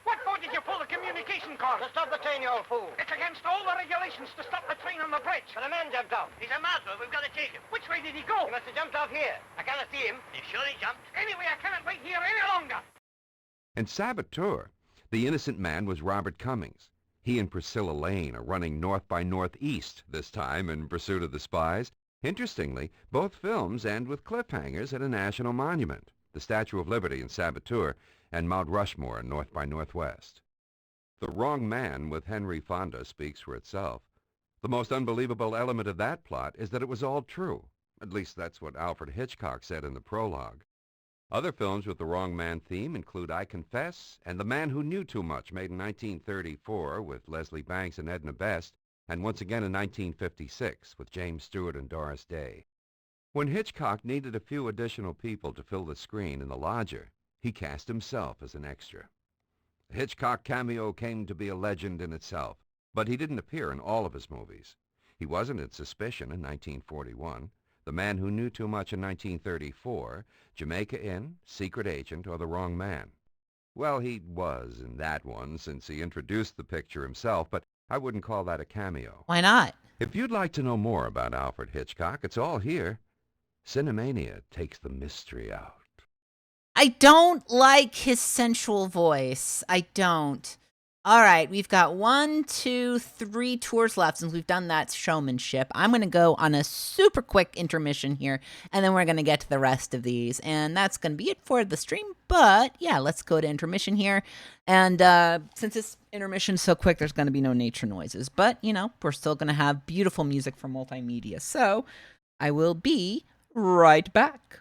What for did you pull the communication cord? To stop the train, you old fool. It's against all the regulations to stop the train on the bridge. But a man jumped off. He's a murderer. We've got to take him. Which way did he go? He must have jumped off here. I cannot see him. You sure he jumped? Anyway, I cannot wait here any longer. In Saboteur, the Innocent Man was Robert Cummings. He and Priscilla Lane are running north by northeast this time in pursuit of the spies. Interestingly, both films end with cliffhangers at a national monument, the Statue of Liberty in Saboteur and Mount Rushmore in North by Northwest. The Wrong Man with Henry Fonda speaks for itself. The most unbelievable element of that plot is that it was all true. At least that's what Alfred Hitchcock said in the prologue. Other films with the Wrong Man theme include I Confess and The Man Who Knew Too Much, made in 1934 with Leslie Banks and Edna Best, and once again in 1956 with James Stewart and Doris Day. When Hitchcock needed a few additional people to fill the screen in The Lodger, he cast himself as an extra. The Hitchcock cameo came to be a legend in itself, but he didn't appear in all of his movies. He wasn't in Suspicion in 1941, The Man Who Knew Too Much in 1934, Jamaica Inn, Secret Agent, or The Wrong Man. Well, he was in that one since he introduced the picture himself, but I wouldn't call that a cameo. Why not? If you'd like to know more about Alfred Hitchcock, it's all here. Cinemania takes the mystery out. I don't like his sensual voice. I don't. All right, we've got 1, 2, 3 tours left since we've done that showmanship. I'm going to go on a super quick intermission here, and then we're going to get to the rest of these. And that's going to be it for the stream. But yeah, let's go to intermission here. And since this intermission's so quick, there's going to be no nature noises. But, you know, we're still going to have beautiful music from multimedia. So I will be right back.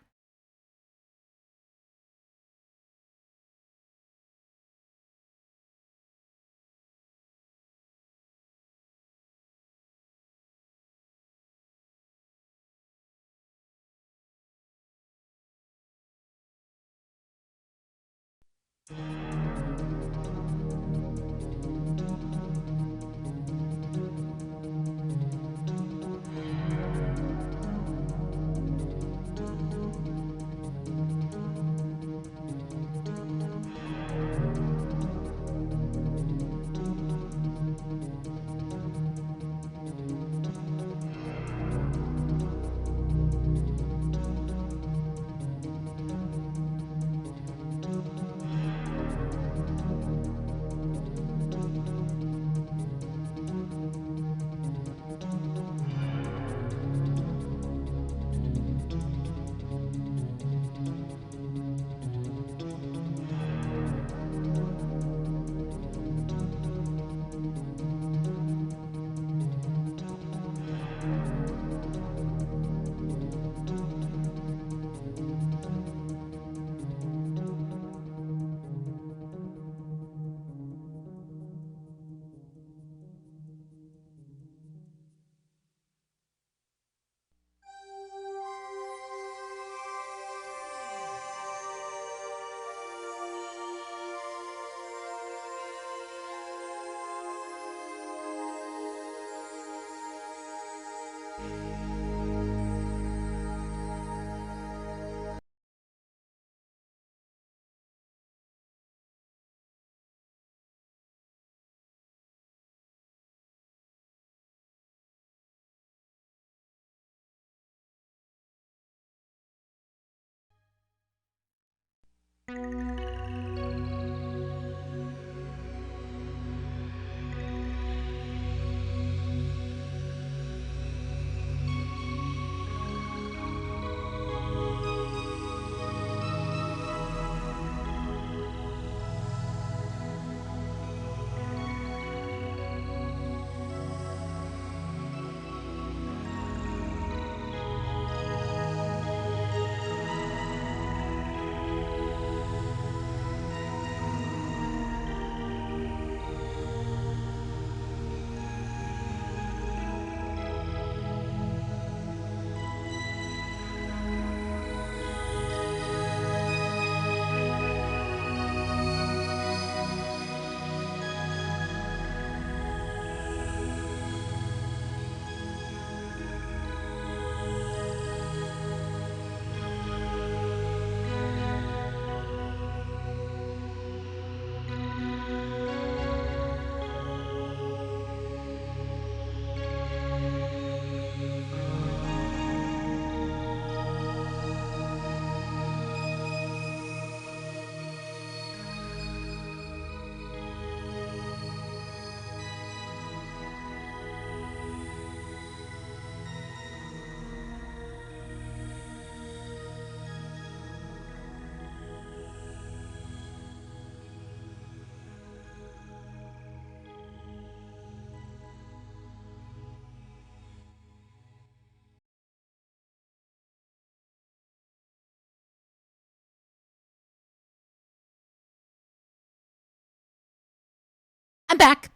I'm back.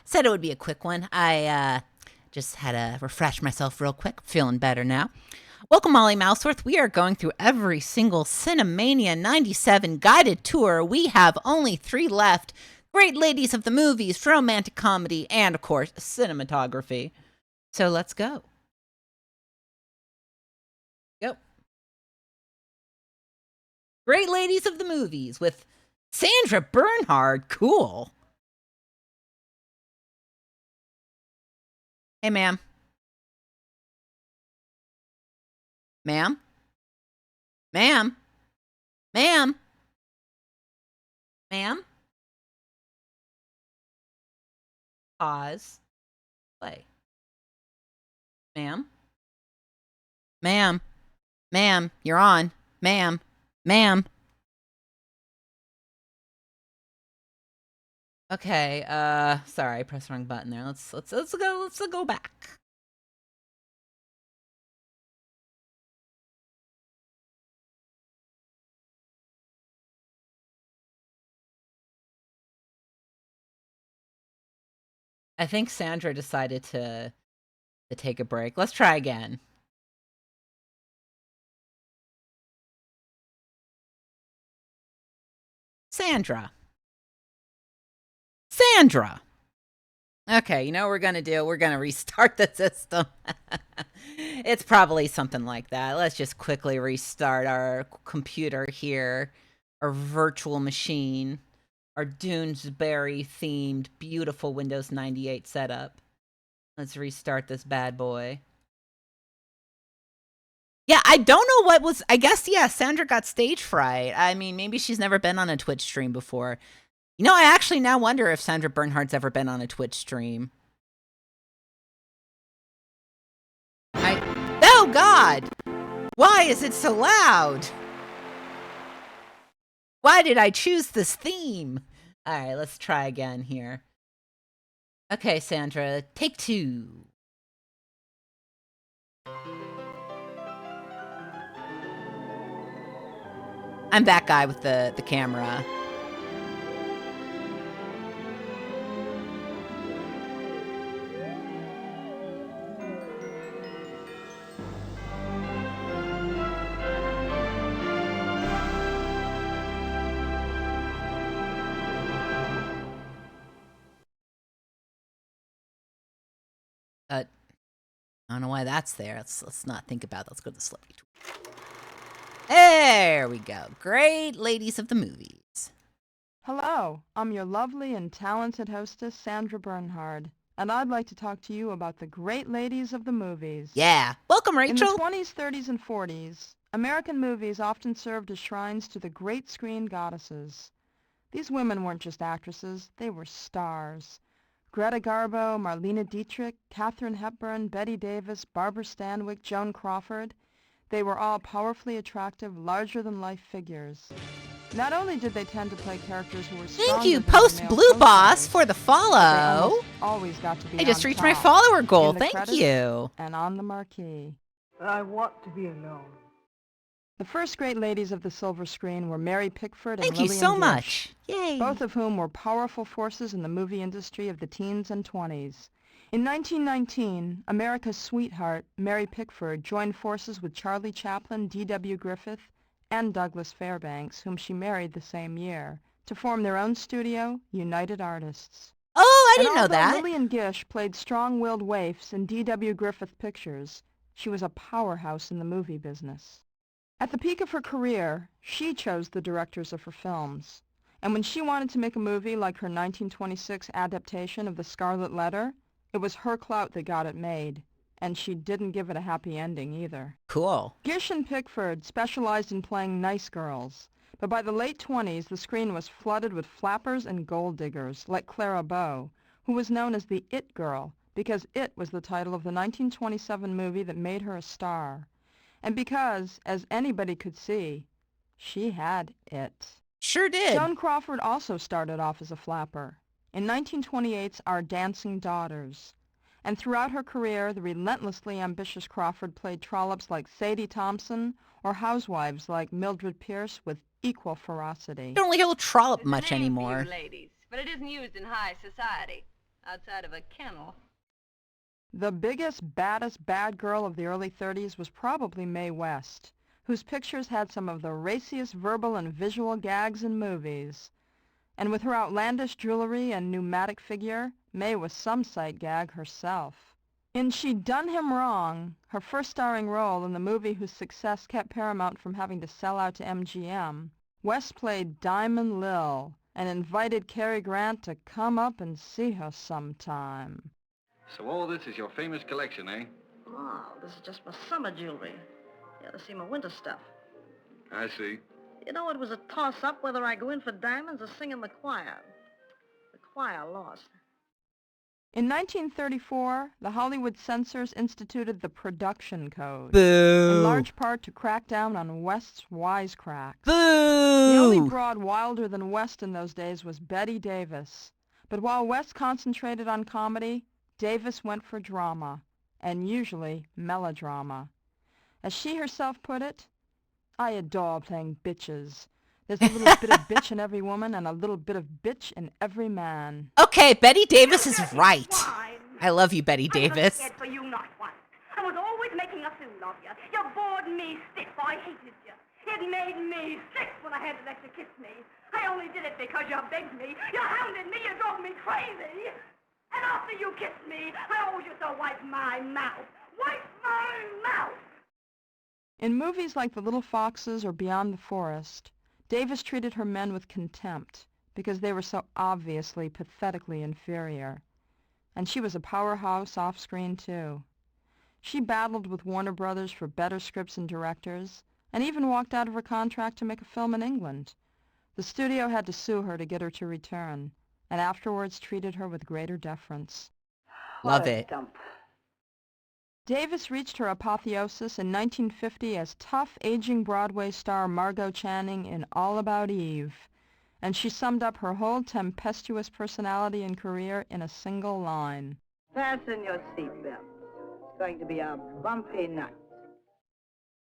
Said it would be a quick one. I just had to refresh myself real quick. Feeling better now. Welcome, Molly Mouseworth. We are going through every single Cinemania 97 guided tour. We have only 3 left. Great ladies of the movies, romantic comedy, and, of course, cinematography. So let's go. Go. Great ladies of the movies with Sandra Bernhard. Cool. Hey, ma'am. Ma'am? Ma'am? Ma'am? Ma'am? Pause. Play. Ma'am? Ma'am? Ma'am, you're on. Ma'am? Ma'am? Okay, sorry, I pressed the wrong button there. Let's go back. I think Sandra decided to take a break. Let's try again. Sandra. Sandra! Okay, you know what we're gonna do? We're gonna restart the system. It's probably something like that. Let's just quickly restart our computer here, our virtual machine, our Doonesbury-themed, beautiful Windows 98 setup. Let's restart this bad boy. Yeah, I don't know what was... I guess, yeah, Sandra got stage fright. I mean, maybe she's never been on a Twitch stream before. You know, I actually now wonder if Sandra Bernhardt's ever been on a Twitch stream. Oh, God! Why is it so loud? Why did I choose this theme? All right, let's try again here. Okay, Sandra, take 2. I'm that guy with the camera. I don't know why that's there. Let's not think about that. Let's go to the celebrity tour. There we go. Great ladies of the movies. Hello, I'm your lovely and talented hostess, Sandra Bernhard, and I'd like to talk to you about the great ladies of the movies. Yeah. Welcome, Rachel. In the 20s, 30s, and 40s, American movies often served as shrines to the great screen goddesses. These women weren't just actresses, they were stars. Greta Garbo, Marlene Dietrich, Katharine Hepburn, Bette Davis, Barbara Stanwyck, Joan Crawford. They were all powerfully attractive, larger-than-life figures. Not only did they tend to play characters who were stronger Thank you, than their Post male Blue Boss, co-stars, for the but they follow. always got to be I just on reached my top, follower goal. in the Thank credits you. and on the marquee. I want to be alone. The first great ladies of the silver screen were Mary Pickford and Thank you Lillian so Gish, much. Yay. both of whom were powerful forces in the movie industry of the teens and 20s. In 1919, America's sweetheart, Mary Pickford, joined forces with Charlie Chaplin, D.W. Griffith, and Douglas Fairbanks, whom she married the same year, to form their own studio, United Artists. Oh, I didn't know that. Lillian Gish played strong-willed waifs in D.W. Griffith pictures, she was a powerhouse in the movie business. At the peak of her career, she chose the directors of her films. And when she wanted to make a movie like her 1926 adaptation of The Scarlet Letter, it was her clout that got it made. And she didn't give it a happy ending either. Cool. Gish and Pickford specialized in playing nice girls. But by the late 20s, the screen was flooded with flappers and gold diggers, like Clara Bow, who was known as the It Girl, because It was the title of the 1927 movie that made her a star. And because, as anybody could see, she had it. Sure did. Joan Crawford also started off as a flapper. In 1928's Our Dancing Daughters. And throughout her career, the relentlessly ambitious Crawford played trollops like Sadie Thompson or housewives like Mildred Pierce with equal ferocity. Don't really hear trollop There's much a name anymore. For you ladies, but it isn't used in high society, outside of a kennel. The biggest, baddest bad girl of the early 30s was probably Mae West, whose pictures had some of the raciest verbal and visual gags in movies. And with her outlandish jewelry and pneumatic figure, Mae was some sight gag herself. In She'd Done Him Wrong, her first starring role in the movie whose success kept Paramount from having to sell out to MGM, West played Diamond Lil and invited Cary Grant to come up and see her sometime. So all this is your famous collection, eh? Oh, this is just my summer jewelry. You ought to see my winter stuff. I see. You know, it was a toss-up whether I go in for diamonds or sing in the choir. The choir lost. In 1934, the Hollywood censors instituted the Production Code, Boo! in large part to crack down on West's wisecracks. Boo! The only broad wilder than West in those days was Bette Davis. But while West concentrated on comedy, Davis went for drama, and usually melodrama. As she herself put it, I adore playing bitches. There's a little bit of bitch in every woman and a little bit of bitch in every man. Okay, Bette Davis is right. I love you, Bette Davis. I was scared for you not once. I was always making a fool of you. You bored me stiff. I hated you. It made me sick when I had to let you kiss me. I only did it because you begged me. You hounded me. You drove me crazy. And after you kissed me, I always used to wipe my mouth. Wipe my mouth! In movies like The Little Foxes or Beyond the Forest, Davis treated her men with contempt because they were so obviously, pathetically inferior. And she was a powerhouse off-screen, too. She battled with Warner Brothers for better scripts and directors, and even walked out of her contract to make a film in England. The studio had to sue her to get her to return, and afterwards treated her with greater deference. Love it. Davis reached her apotheosis in 1950 as tough, aging Broadway star Margot Channing in All About Eve, and she summed up her whole tempestuous personality and career in a single line. Fasten your seatbelts. It's going to be a bumpy night.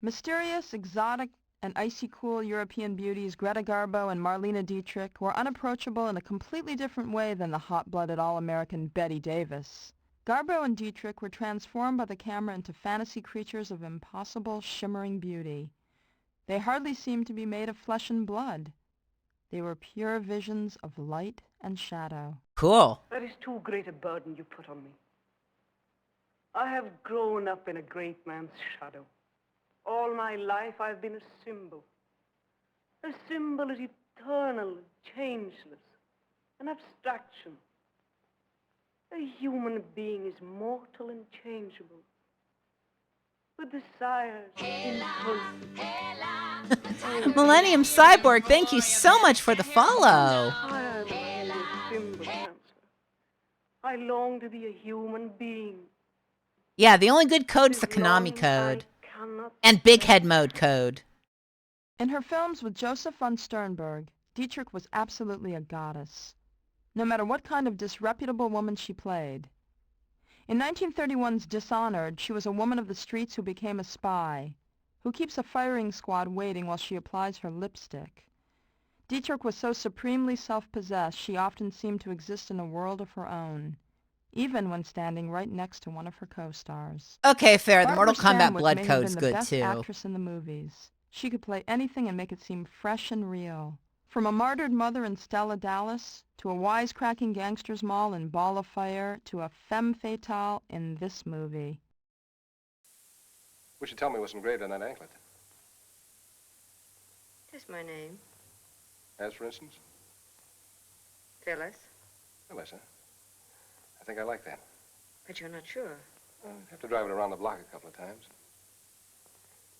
Mysterious, exotic, and icy cool European beauties Greta Garbo and Marlene Dietrich were unapproachable in a completely different way than the hot-blooded all-American Bette Davis. Garbo and Dietrich were transformed by the camera into fantasy creatures of impossible, shimmering beauty. They hardly seemed to be made of flesh and blood. They were pure visions of light and shadow. Cool. That is too great a burden you put on me. I have grown up in a great man's shadow. All my life I've been a symbol. A symbol is eternal, changeless, an abstraction. A human being is mortal and changeable, with desires impulsive. Millennium Cyborg, thank you so much for the follow. Tired of being a symbol dancer. I long to be a human being. Yeah, the only good code's the Konami code. And Big Head Mode code. In her films with Joseph von Sternberg, Dietrich was absolutely a goddess, no matter what kind of disreputable woman she played. In 1931's Dishonored, she was a woman of the streets who became a spy, who keeps a firing squad waiting while she applies her lipstick. Dietrich was so supremely self-possessed she often seemed to exist in a world of her own, even when standing right next to one of her co-stars. Okay, fair. The Barbara Mortal Kombat Stanwyck blood may have code's been the good best too. actress in the movies. She could play anything and make it seem fresh and real. From a martyred mother in Stella Dallas, to a wisecracking gangster's moll in Ball of Fire, to a femme fatale in this movie. Wish you'd tell me what's engraved on that anklet. Just my name. As for instance? Phyllis. Phyllis, huh? I think I like that. But you're not sure. I'll have to drive it around the block a couple of times.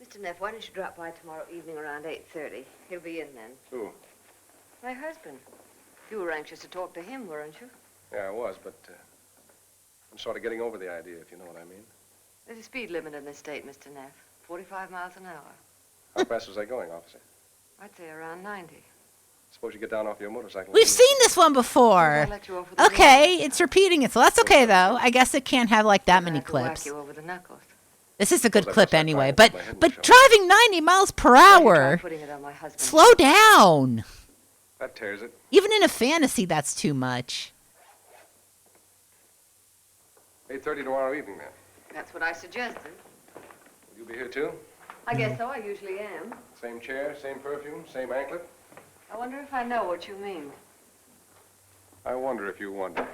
Mr. Neff, why don't you drop by tomorrow evening around 8:30? He'll be in then. Who? My husband. You were anxious to talk to him, weren't you? Yeah, I was, but I'm sort of getting over the idea, if you know what I mean. There's a speed limit in this state, Mr. Neff. 45 miles an hour. How fast was I going, officer? I'd say around 90. Suppose you get down off your motorcycle. We've seen this one before. Okay, it's repeating it, so that's okay though. I guess it can't have like that many clips. Whack you over the knuckles. This is a good clip anyway, but driving 90 miles per hour. Putting it on my husband. Slow down. That tears it. Even in a fantasy, that's too much. 8:30 tomorrow evening, then. That's what I suggested. Will you be here, too? I guess so. I usually am. Same chair, same perfume, same anklet? I wonder if I know what you mean. I wonder if you wonder.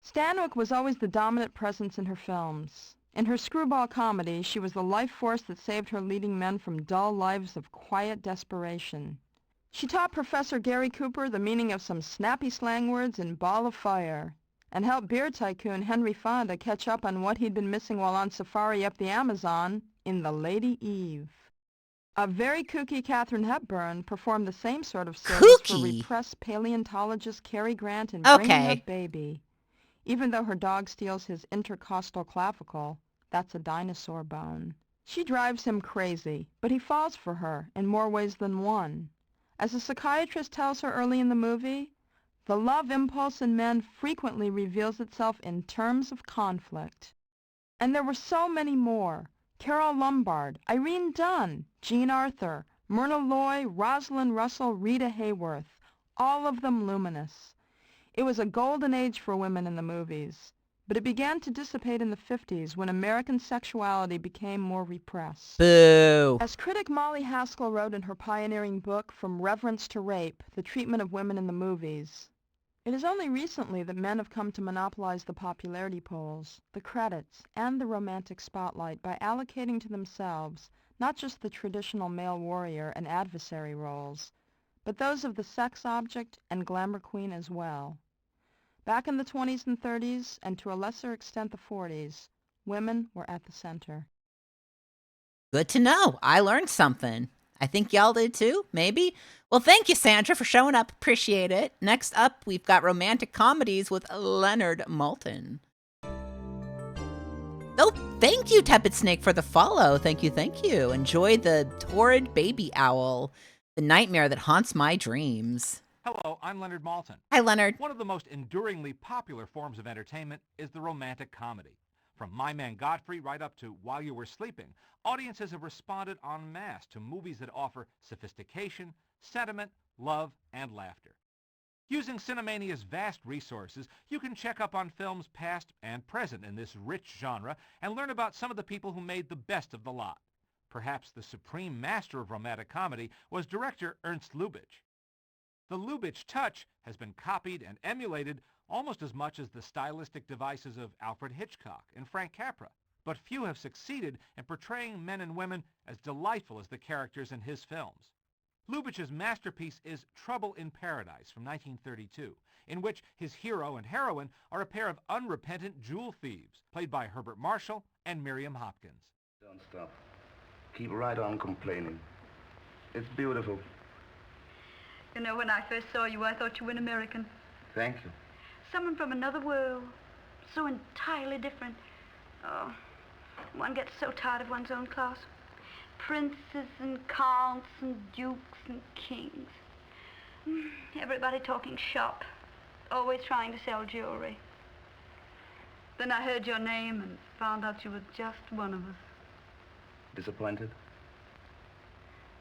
Stanwyck was always the dominant presence in her films. In her screwball comedy, she was the life force that saved her leading men from dull lives of quiet desperation. She taught Professor Gary Cooper the meaning of some snappy slang words in Ball of Fire, and helped beer tycoon Henry Fonda catch up on what he'd been missing while on safari up the Amazon in The Lady Eve. A very kooky Katharine Hepburn performed the same sort of service for repressed paleontologist Cary Grant in Bringing Up Baby. Even though her dog steals his intercostal clavicle, that's a dinosaur bone. She drives him crazy, but he falls for her in more ways than one. As a psychiatrist tells her early in the movie, the love impulse in men frequently reveals itself in terms of conflict. And there were so many more. Carol Lombard, Irene Dunne, Jean Arthur, Myrna Loy, Rosalind Russell, Rita Hayworth, all of them luminous. It was a golden age for women in the movies, but it began to dissipate in the 50s when American sexuality became more repressed. Boo. As critic Molly Haskell wrote in her pioneering book, From Reverence to Rape, The Treatment of Women in the Movies, it is only recently that men have come to monopolize the popularity polls, the credits, and the romantic spotlight by allocating to themselves not just the traditional male warrior and adversary roles, but those of the sex object and glamour queen as well. Back in the 20s and 30s, and to a lesser extent the 40s, women were at the center. Good to know. I learned something. I think y'all did too, maybe? Well, thank you, Sandra, for showing up. Appreciate it. Next up, we've got romantic comedies with Leonard Maltin. Oh, thank you, Tepid Snake, for the follow. Thank you, thank you. Enjoy the horrid baby owl, the nightmare that haunts my dreams. Hello, I'm Leonard Maltin. Hi, Leonard. One of the most enduringly popular forms of entertainment is the romantic comedy. From My Man Godfrey right up to While You Were Sleeping, audiences have responded en masse to movies that offer sophistication, sentiment, love, and laughter. Using Cinemania's vast resources, you can check up on films past and present in this rich genre and learn about some of the people who made the best of the lot. Perhaps the supreme master of romantic comedy was director Ernst Lubitsch. The Lubitsch touch has been copied and emulated almost as much as the stylistic devices of Alfred Hitchcock and Frank Capra, but few have succeeded in portraying men and women as delightful as the characters in his films. Lubitsch's masterpiece is Trouble in Paradise from 1932, in which his hero and heroine are a pair of unrepentant jewel thieves, played by Herbert Marshall and Miriam Hopkins. Don't stop. Keep right on complaining. It's beautiful. You know, when I first saw you, I thought you were an American. Thank you. Someone from another world. So entirely different. Oh, one gets so tired of one's own class. Princes and counts and dukes and kings. Everybody talking shop. Always trying to sell jewelry. Then I heard your name and found out you were just one of us. Disappointed?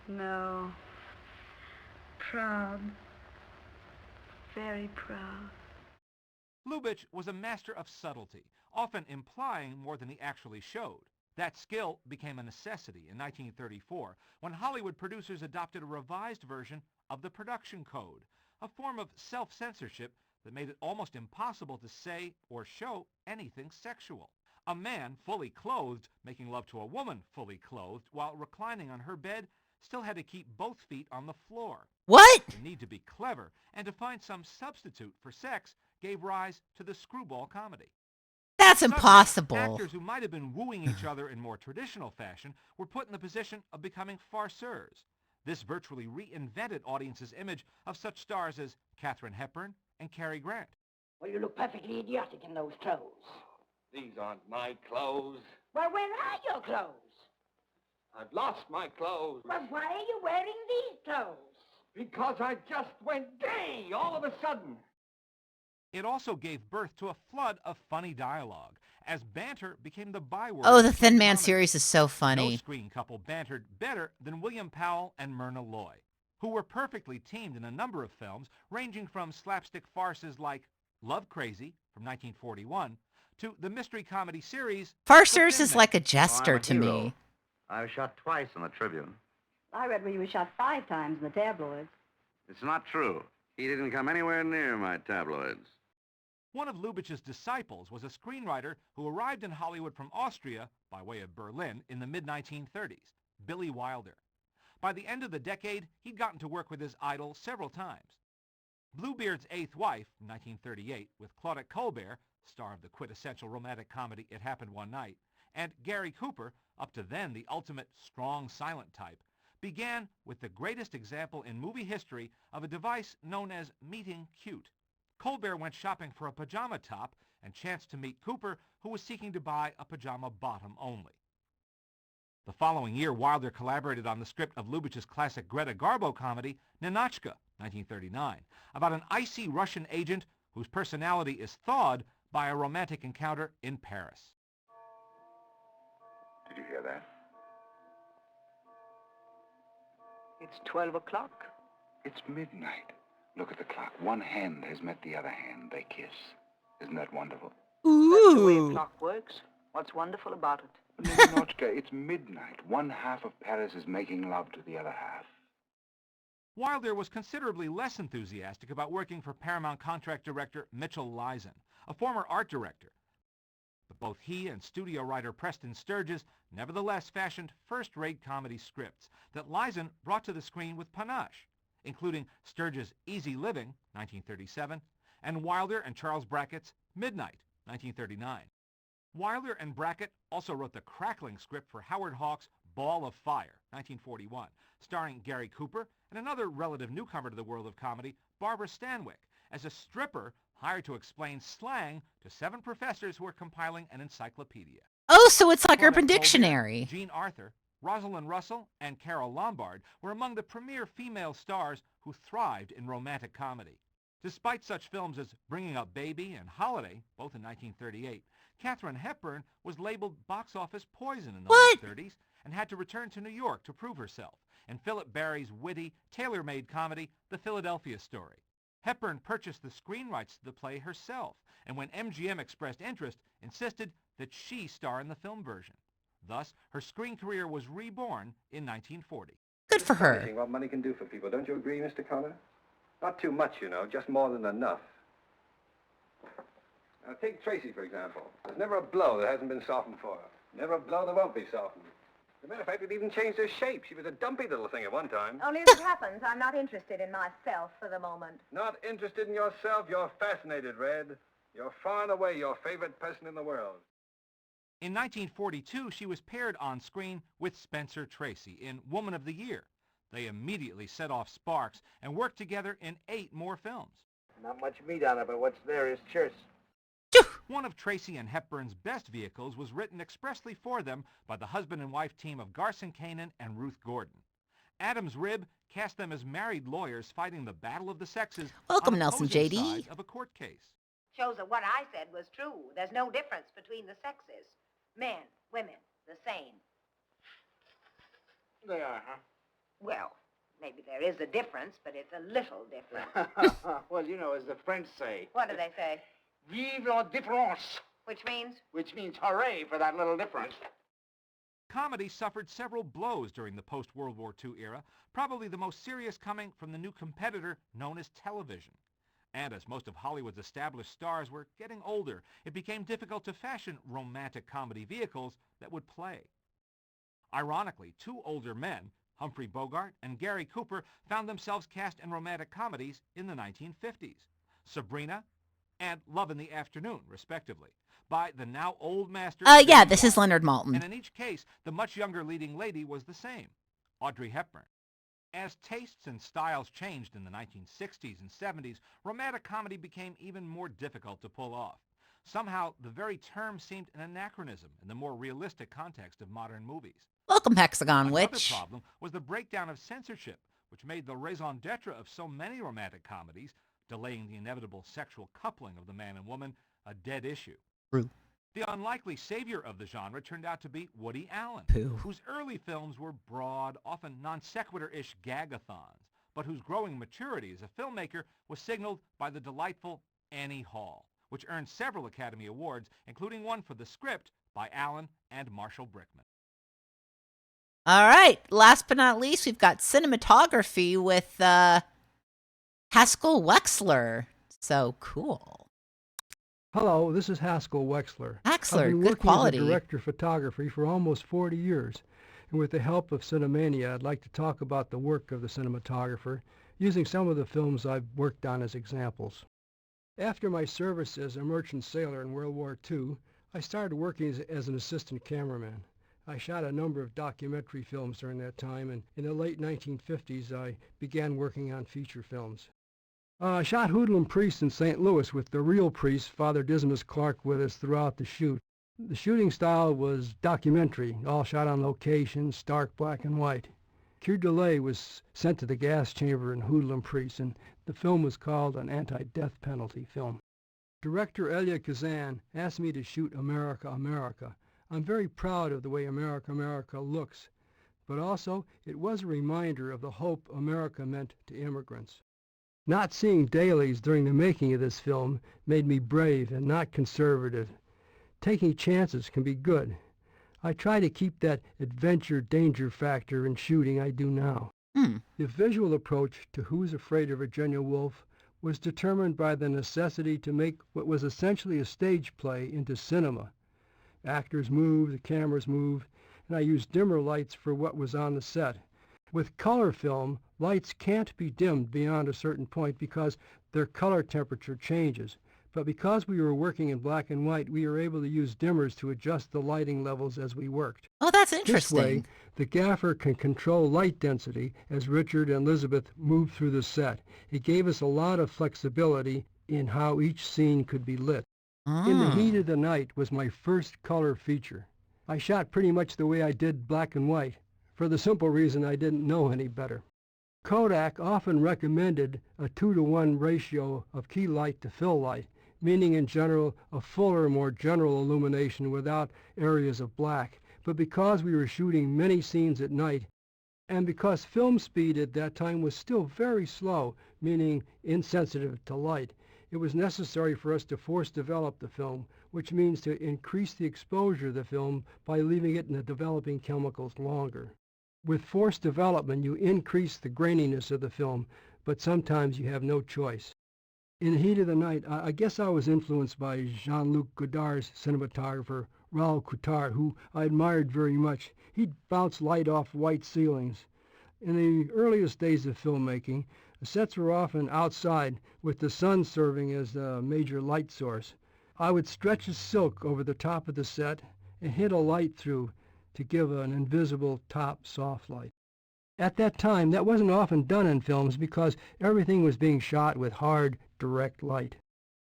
No. Proud. Very proud. Lubitsch was a master of subtlety, often implying more than he actually showed. That skill became a necessity in 1934 when Hollywood producers adopted a revised version of the production code, a form of self-censorship that made it almost impossible to say or show anything sexual. A man fully clothed making love to a woman fully clothed while reclining on her bed still had to keep both feet on the floor. What? The need to be clever and to find some substitute for sex gave rise to the screwball comedy. That's Suddenly, impossible. Actors who might have been wooing each other in more traditional fashion were put in the position of becoming farceurs. This virtually reinvented audiences' image of such stars as Katharine Hepburn and Cary Grant. Well, you look perfectly idiotic in those clothes. These aren't my clothes. Well, where are your clothes? I've lost my clothes. Well, why are you wearing these clothes? Because I just went gay all of a sudden. It also gave birth to a flood of funny dialogue, as banter became the byword. Oh, the Thin Man series is so funny. No screen couple bantered better than William Powell and Myrna Loy, who were perfectly teamed in a number of films, ranging from slapstick farces like Love Crazy from 1941 to the mystery comedy series Farcers is like a jester to me. I was shot twice in the Tribune. I read where you were shot 5 times in the tabloids. It's not true. He didn't come anywhere near my tabloids. One of Lubitsch's disciples was a screenwriter who arrived in Hollywood from Austria by way of Berlin in the mid-1930s, Billy Wilder. By the end of the decade, he'd gotten to work with his idol several times. Bluebeard's Eighth Wife, from 1938, with Claudette Colbert, star of the quintessential romantic comedy It Happened One Night, and Gary Cooper, up to then the ultimate strong silent type, began with the greatest example in movie history of a device known as meeting cute. Colbert went shopping for a pajama top and chanced to meet Cooper, who was seeking to buy a pajama bottom only. The following year, Wilder collaborated on the script of Lubitsch's classic Greta Garbo comedy, Ninotchka, 1939, about an icy Russian agent whose personality is thawed by a romantic encounter in Paris. Did you hear that? It's 12 o'clock. It's midnight. Look at the clock. One hand has met the other hand. They kiss. Isn't that wonderful? That's the way a clock works. What's wonderful about it? Ninotchka, it's midnight. One half of Paris is making love to the other half. Wilder was considerably less enthusiastic about working for Paramount contract director Mitchell Leisen, a former art director. But both he and studio writer Preston Sturges nevertheless fashioned first-rate comedy scripts that Leisen brought to the screen with panache, including Sturges' Easy Living, 1937, and Wilder and Charles Brackett's Midnight, 1939. Wilder and Brackett also wrote the crackling script for Howard Hawks' Ball of Fire, 1941, starring Gary Cooper and another relative newcomer to the world of comedy, Barbara Stanwyck, as a stripper hired to explain slang to 7 professors who were compiling an encyclopedia. Oh, so it's like Claudette Urban Colbert, Dictionary. Jean Arthur, Rosalind Russell, and Carol Lombard were among the premier female stars who thrived in romantic comedy. Despite such films as Bringing Up Baby and Holiday, both in 1938, Katharine Hepburn was labeled box office poison in the late 30s and had to return to New York to prove herself in Philip Barry's witty, tailor-made comedy, The Philadelphia Story. Hepburn purchased the screen rights to the play herself, and when MGM expressed interest, insisted that she star in the film version. Thus, her screen career was reborn in 1940. Good for her. Amazing what money can do for people, don't you agree, Mr. Connor? Not too much, you know, just more than enough. Now, take Tracy, for example. There's never a blow that hasn't been softened for her. Never a blow that won't be softened. As a matter of fact, it even changed her shape. She was a dumpy little thing at one time. Only as it happens, I'm not interested in myself for the moment. Not interested in yourself? You're fascinated, Red. You're far and away your favorite person in the world. In 1942, she was paired on screen with Spencer Tracy in Woman of the Year. They immediately set off sparks and worked together in 8 more films. Not much meat on it, but what's there is cheers. One of Tracy and Hepburn's best vehicles was written expressly for them by the husband and wife team of Garson Kanin and Ruth Gordon. Adam's Rib cast them as married lawyers fighting the battle of the sexes Welcome, on Nelson opposing JD. sides of a court case. Shows that what I said was true. There's no difference between the sexes. Men, women, the same. They are, huh? Well, maybe there is a difference, but it's a little different. Well, you know, as the French say. What do they say? Vive la différence! Which means? Which means hooray for that little difference. Comedy suffered several blows during the post-World War II era, probably the most serious coming from the new competitor known as television. And as most of Hollywood's established stars were getting older, it became difficult to fashion romantic comedy vehicles that would play. Ironically, 2 older men, Humphrey Bogart and Gary Cooper, found themselves cast in romantic comedies in the 1950s. Sabrina and Love in the Afternoon, respectively, by the now old master... Yeah, this is Leonard Maltin. And in each case, the much younger leading lady was the same, Audrey Hepburn. As tastes and styles changed in the 1960s and 70s, romantic comedy became even more difficult to pull off. Somehow, the very term seemed an anachronism in the more realistic context of modern movies. Welcome, Hexagon Another Witch. problem was the breakdown of censorship, which made the raison d'etre of so many romantic comedies, delaying the inevitable sexual coupling of the man and woman, a dead issue. True. The unlikely savior of the genre turned out to be Woody Allen, Pooh. whose early films were broad, often non-sequitur-ish gag-a-thons, but whose growing maturity as a filmmaker was signaled by the delightful Annie Hall, which earned several Academy Awards, including one for the script by Allen and Marshall Brickman. All right. Last but not least, we've got cinematography with Haskell Wexler. So cool. Hello, this is Haskell Wexler. Wexler, I've been good working quality. as a director of photography for almost 40 years. And with the help of Cinemania, I'd like to talk about the work of the cinematographer, using some of the films I've worked on as examples. After my service as a merchant sailor in World War II, I started working as an assistant cameraman. I shot a number of documentary films during that time, and in the late 1950s, I began working on feature films. Shot Hoodlum Priest in St. Louis with the real priest, Father Dismas Clark, with us throughout the shoot. The shooting style was documentary, all shot on location, stark black and white. Cure de Lay was sent to the gas chamber in Hoodlum Priest, and the film was called an anti-death penalty film. Director Elia Kazan asked me to shoot America, America. I'm very proud of the way America, America looks, but also it was a reminder of the hope America meant to immigrants. Not seeing dailies during the making of this film made me brave and not conservative. Taking chances can be good. I try to keep that adventure-danger factor in shooting I do now. The visual approach to Who's Afraid of Virginia Woolf was determined by the necessity to make what was essentially a stage play into cinema. Actors move, the cameras move, and I used dimmer lights for what was on the set. With color film, lights can't be dimmed beyond a certain point because their color temperature changes. But because we were working in black and white, we were able to use dimmers to adjust the lighting levels as we worked. Oh, that's interesting. This way, the gaffer can control light density as Richard and Elizabeth moved through the set. It gave us a lot of flexibility in how each scene could be lit. In the Heat of the Night was my first color feature. I shot pretty much the way I did black and white, for the simple reason I didn't know any better. Kodak often recommended a 2-to-1 ratio of key light to fill light, meaning in general a fuller, more general illumination without areas of black. But because we were shooting many scenes at night, and because film speed at that time was still very slow, meaning insensitive to light, it was necessary for us to force develop the film, which means to increase the exposure of the film by leaving it in the developing chemicals longer. With forced development, you increase the graininess of the film, but sometimes you have no choice. In the Heat of the Night, I guess I was influenced by Jean-Luc Godard's cinematographer, Raoul Coutard, who I admired very much. He'd bounce light off white ceilings. In the earliest days of filmmaking, the sets were often outside, with the sun serving as the major light source. I would stretch a silk over the top of the set and hit a light through to give an invisible top soft light. At that time, that wasn't often done in films because everything was being shot with hard, direct light.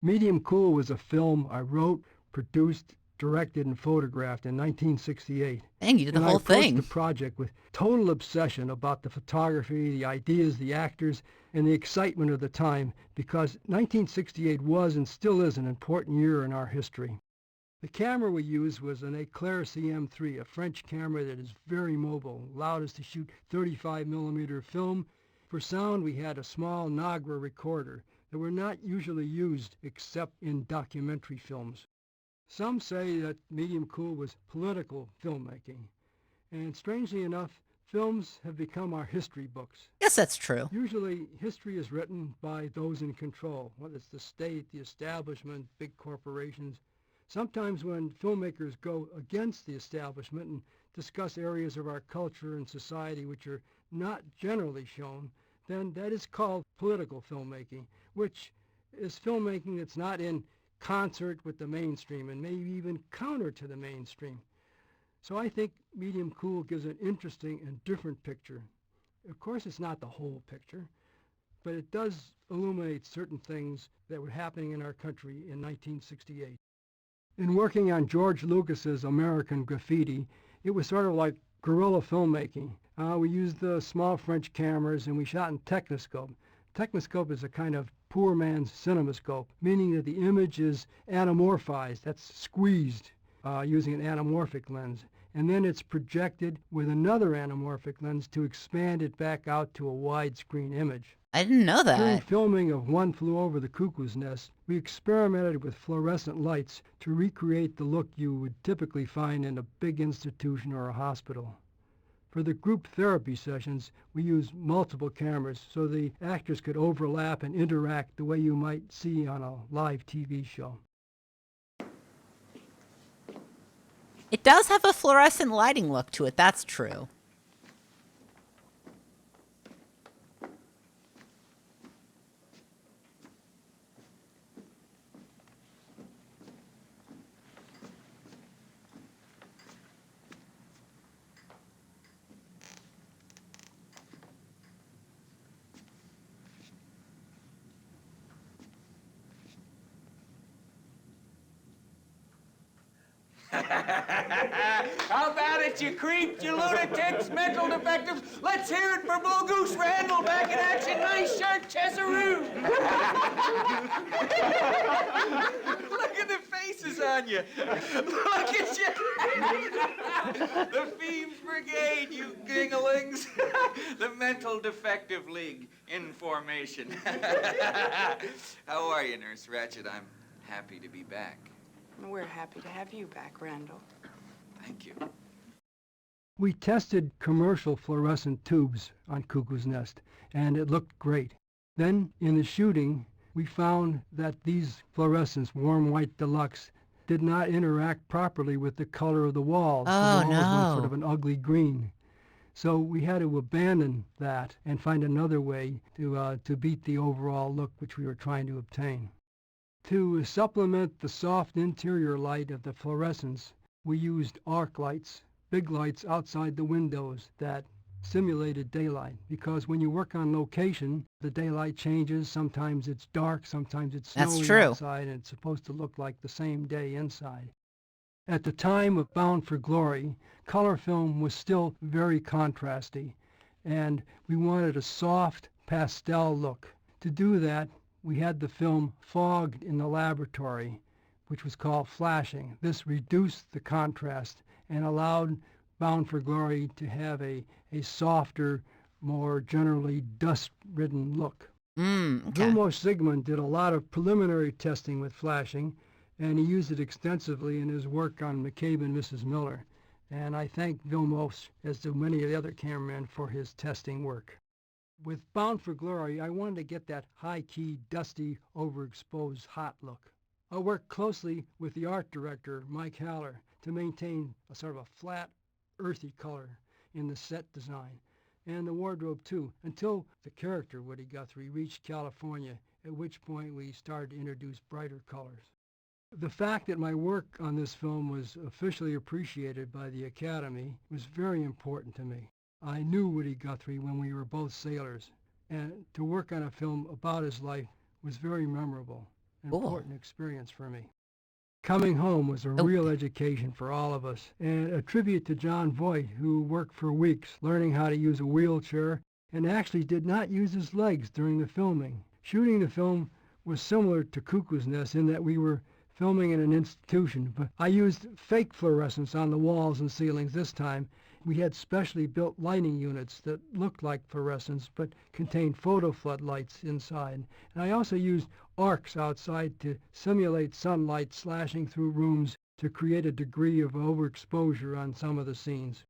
Medium Cool was a film I wrote, produced, directed, and photographed in 1968. Dang, you did the whole thing. I approached the project with total obsession about the photography, the ideas, the actors, and the excitement of the time because 1968 was and still is an important year in our history. The camera we used was an Eclair CM3, a French camera that is very mobile, allowed us to shoot 35mm film. For sound, we had a small Nagra recorder that were not usually used except in documentary films. Some say that Medium Cool was political filmmaking, and strangely enough, films have become our history books. Yes, that's true. Usually, history is written by those in control, whether it's the state, the establishment, big corporations. Sometimes when filmmakers go against the establishment and discuss areas of our culture and society which are not generally shown, then that is called political filmmaking, which is filmmaking that's not in concert with the mainstream and maybe even counter to the mainstream. So I think Medium Cool gives an interesting and different picture. Of course, it's not the whole picture, but it does illuminate certain things that were happening in our country in 1968. In working on George Lucas's American Graffiti, it was sort of like guerrilla filmmaking. We used the small French cameras and we shot in Technoscope. Technoscope is a kind of poor man's cinemascope, meaning that the image is anamorphized, that's squeezed using an anamorphic lens. And then it's projected with another anamorphic lens to expand it back out to a widescreen image. I didn't know that. During filming of One Flew Over the Cuckoo's Nest, we experimented with fluorescent lights to recreate the look you would typically find in a big institution or a hospital. For the group therapy sessions, we used multiple cameras so the actors could overlap and interact the way you might see on a live TV show. It does have a fluorescent lighting look to it, that's true. rats, you creeps, you lunatics, mental defectives. Let's hear it for Blue Goose Randall back in action. Nice shirt, Chesaroo. Look at the faces on you. Look at you. The Phoebes Brigade, you gingalings. The Mental Defective League in formation. How are you, Nurse Ratched? I'm happy to be back. We're happy to have you back, Randall. Thank you. We tested commercial fluorescent tubes on Cuckoo's Nest, and it looked great. Then, in the shooting, we found that these fluorescents, Warm White Deluxe, did not interact properly with the color of the walls. Oh, the walls went sort no. of an ugly green. So we had to abandon that and find another way to beat the overall look which we were trying to obtain. To supplement the soft interior light of the fluorescents, we used arc lights, big lights outside the windows that simulated daylight, because when you work on location, the daylight changes. Sometimes it's dark, sometimes it's That's snowy true. outside, and it's supposed to look like the same day inside. At the time of Bound for Glory, color film was still very contrasty, and we wanted a soft pastel look. To do that, we had the film fogged in the laboratory, which was called flashing. This reduced the contrast and allowed Bound for Glory to have a softer, more generally dust-ridden look. Okay. Vilmos Zsigmond did a lot of preliminary testing with flashing, and he used it extensively in his work on McCabe and Mrs. Miller. And I thank Vilmos, as do many of the other cameramen, for his testing work. With Bound for Glory, I wanted to get that high-key, dusty, overexposed, hot look. I worked closely with the art director, Mike Haller, to maintain a sort of a flat, earthy color in the set design, and the wardrobe too, until the character, Woody Guthrie, reached California, at which point we started to introduce brighter colors. The fact that my work on this film was officially appreciated by the Academy was very important to me. I knew Woody Guthrie when we were both sailors, and to work on a film about his life was very memorable, an important experience for me. Coming Home was a real education for all of us, and a tribute to John Voight, who worked for weeks learning how to use a wheelchair and actually did not use his legs during the filming. Shooting the film was similar to Cuckoo's Nest in that we were filming in an institution, but I used fake fluorescence on the walls and ceilings this time. We had specially built lighting units that looked like fluorescents but contained photo floodlights inside. And I also used arcs outside to simulate sunlight slashing through rooms to create a degree of overexposure on some of the scenes.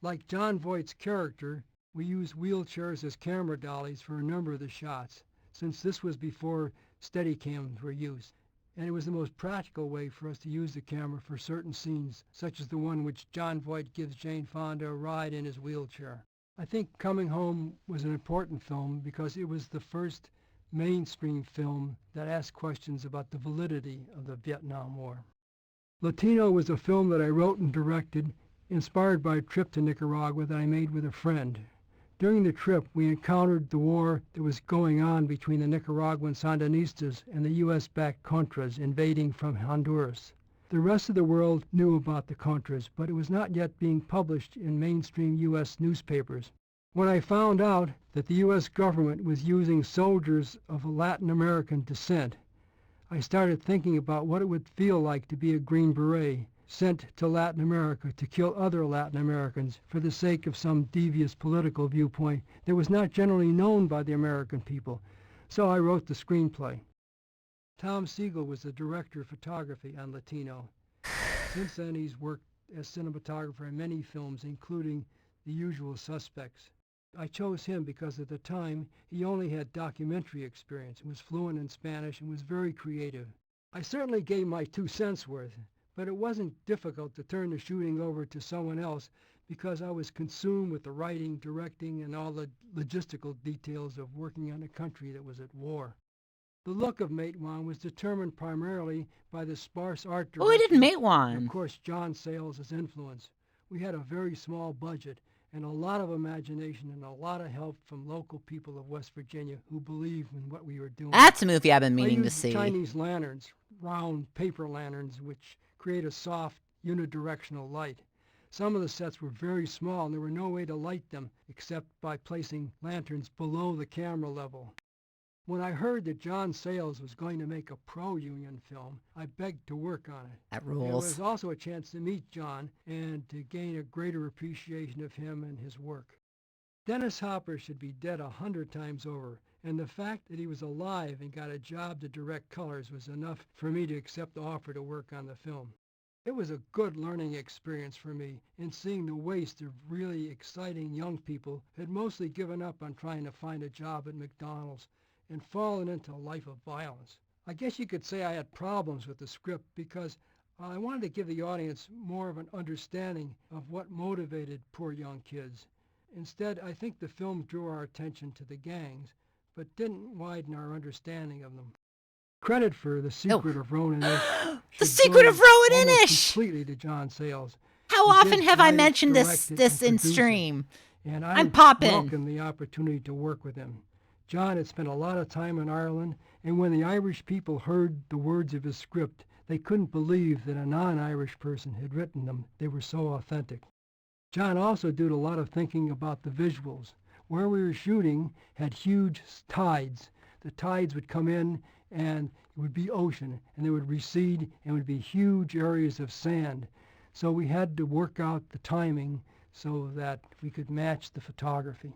Like John Voight's character, we used wheelchairs as camera dollies for a number of the shots, since this was before Steadicams were used. And it was the most practical way for us to use the camera for certain scenes, such as the one in which John Voight gives Jane Fonda a ride in his wheelchair. I think Coming Home was an important film because it was the first mainstream film that asked questions about the validity of the Vietnam War. Latino was a film that I wrote and directed, inspired by a trip to Nicaragua that I made with a friend. During the trip, we encountered the war that was going on between the Nicaraguan Sandinistas and the U.S.-backed Contras invading from Honduras. The rest of the world knew about the Contras, but it was not yet being published in mainstream U.S. newspapers. When I found out that the U.S. government was using soldiers of Latin American descent, I started thinking about what it would feel like to be a Green Beret sent to Latin America to kill other Latin Americans for the sake of some devious political viewpoint that was not generally known by the American people. So I wrote the screenplay. Tom Siegel was the director of photography on Latino. Since then, he's worked as cinematographer in many films, including The Usual Suspects. I chose him because at the time, he only had documentary experience, was fluent in Spanish, and was very creative. I certainly gave my 2 cents worth, but it wasn't difficult to turn the shooting over to someone else because I was consumed with the writing, directing, and all the logistical details of working on a country that was at war. The look of Matewan was determined primarily by the sparse art direction. Oh, we did Matewan. And of course, John Sayles' influence. We had a very small budget and a lot of imagination and a lot of help from local people of West Virginia who believed in what we were doing. That's a movie I've been meaning to see. Chinese lanterns, round paper lanterns, which create a soft, unidirectional light. Some of the sets were very small and there were no way to light them except by placing lanterns below the camera level. When I heard that John Sayles was going to make a pro-union film, I begged to work on it. That It rules. was also a chance to meet John and to gain a greater appreciation of him and his work. Dennis Hopper should be dead 100 times over, and the fact that he was alive and got a job to direct colors was enough for me to accept the offer to work on the film. It was a good learning experience for me in seeing the waste of really exciting young people who had mostly given up on trying to find a job at McDonald's and fallen into a life of violence. I guess you could say I had problems with the script because I wanted to give the audience more of an understanding of what motivated poor young kids. Instead, I think the film drew our attention to the gangs, but didn't widen our understanding of them. Credit for The Secret of Ronan Ish. The Secret of Ronan Ish! Completely to John Sayles. How often have I mentioned this in stream? And I'm popping. welcome the opportunity to work with him. John had spent a lot of time in Ireland, and when the Irish people heard the words of his script, they couldn't believe that a non-Irish person had written them. They were so authentic. John also did a lot of thinking about the visuals. Where we were shooting had huge tides. The tides would come in and it would be ocean, and they would recede and would be huge areas of sand. So we had to work out the timing so that we could match the photography.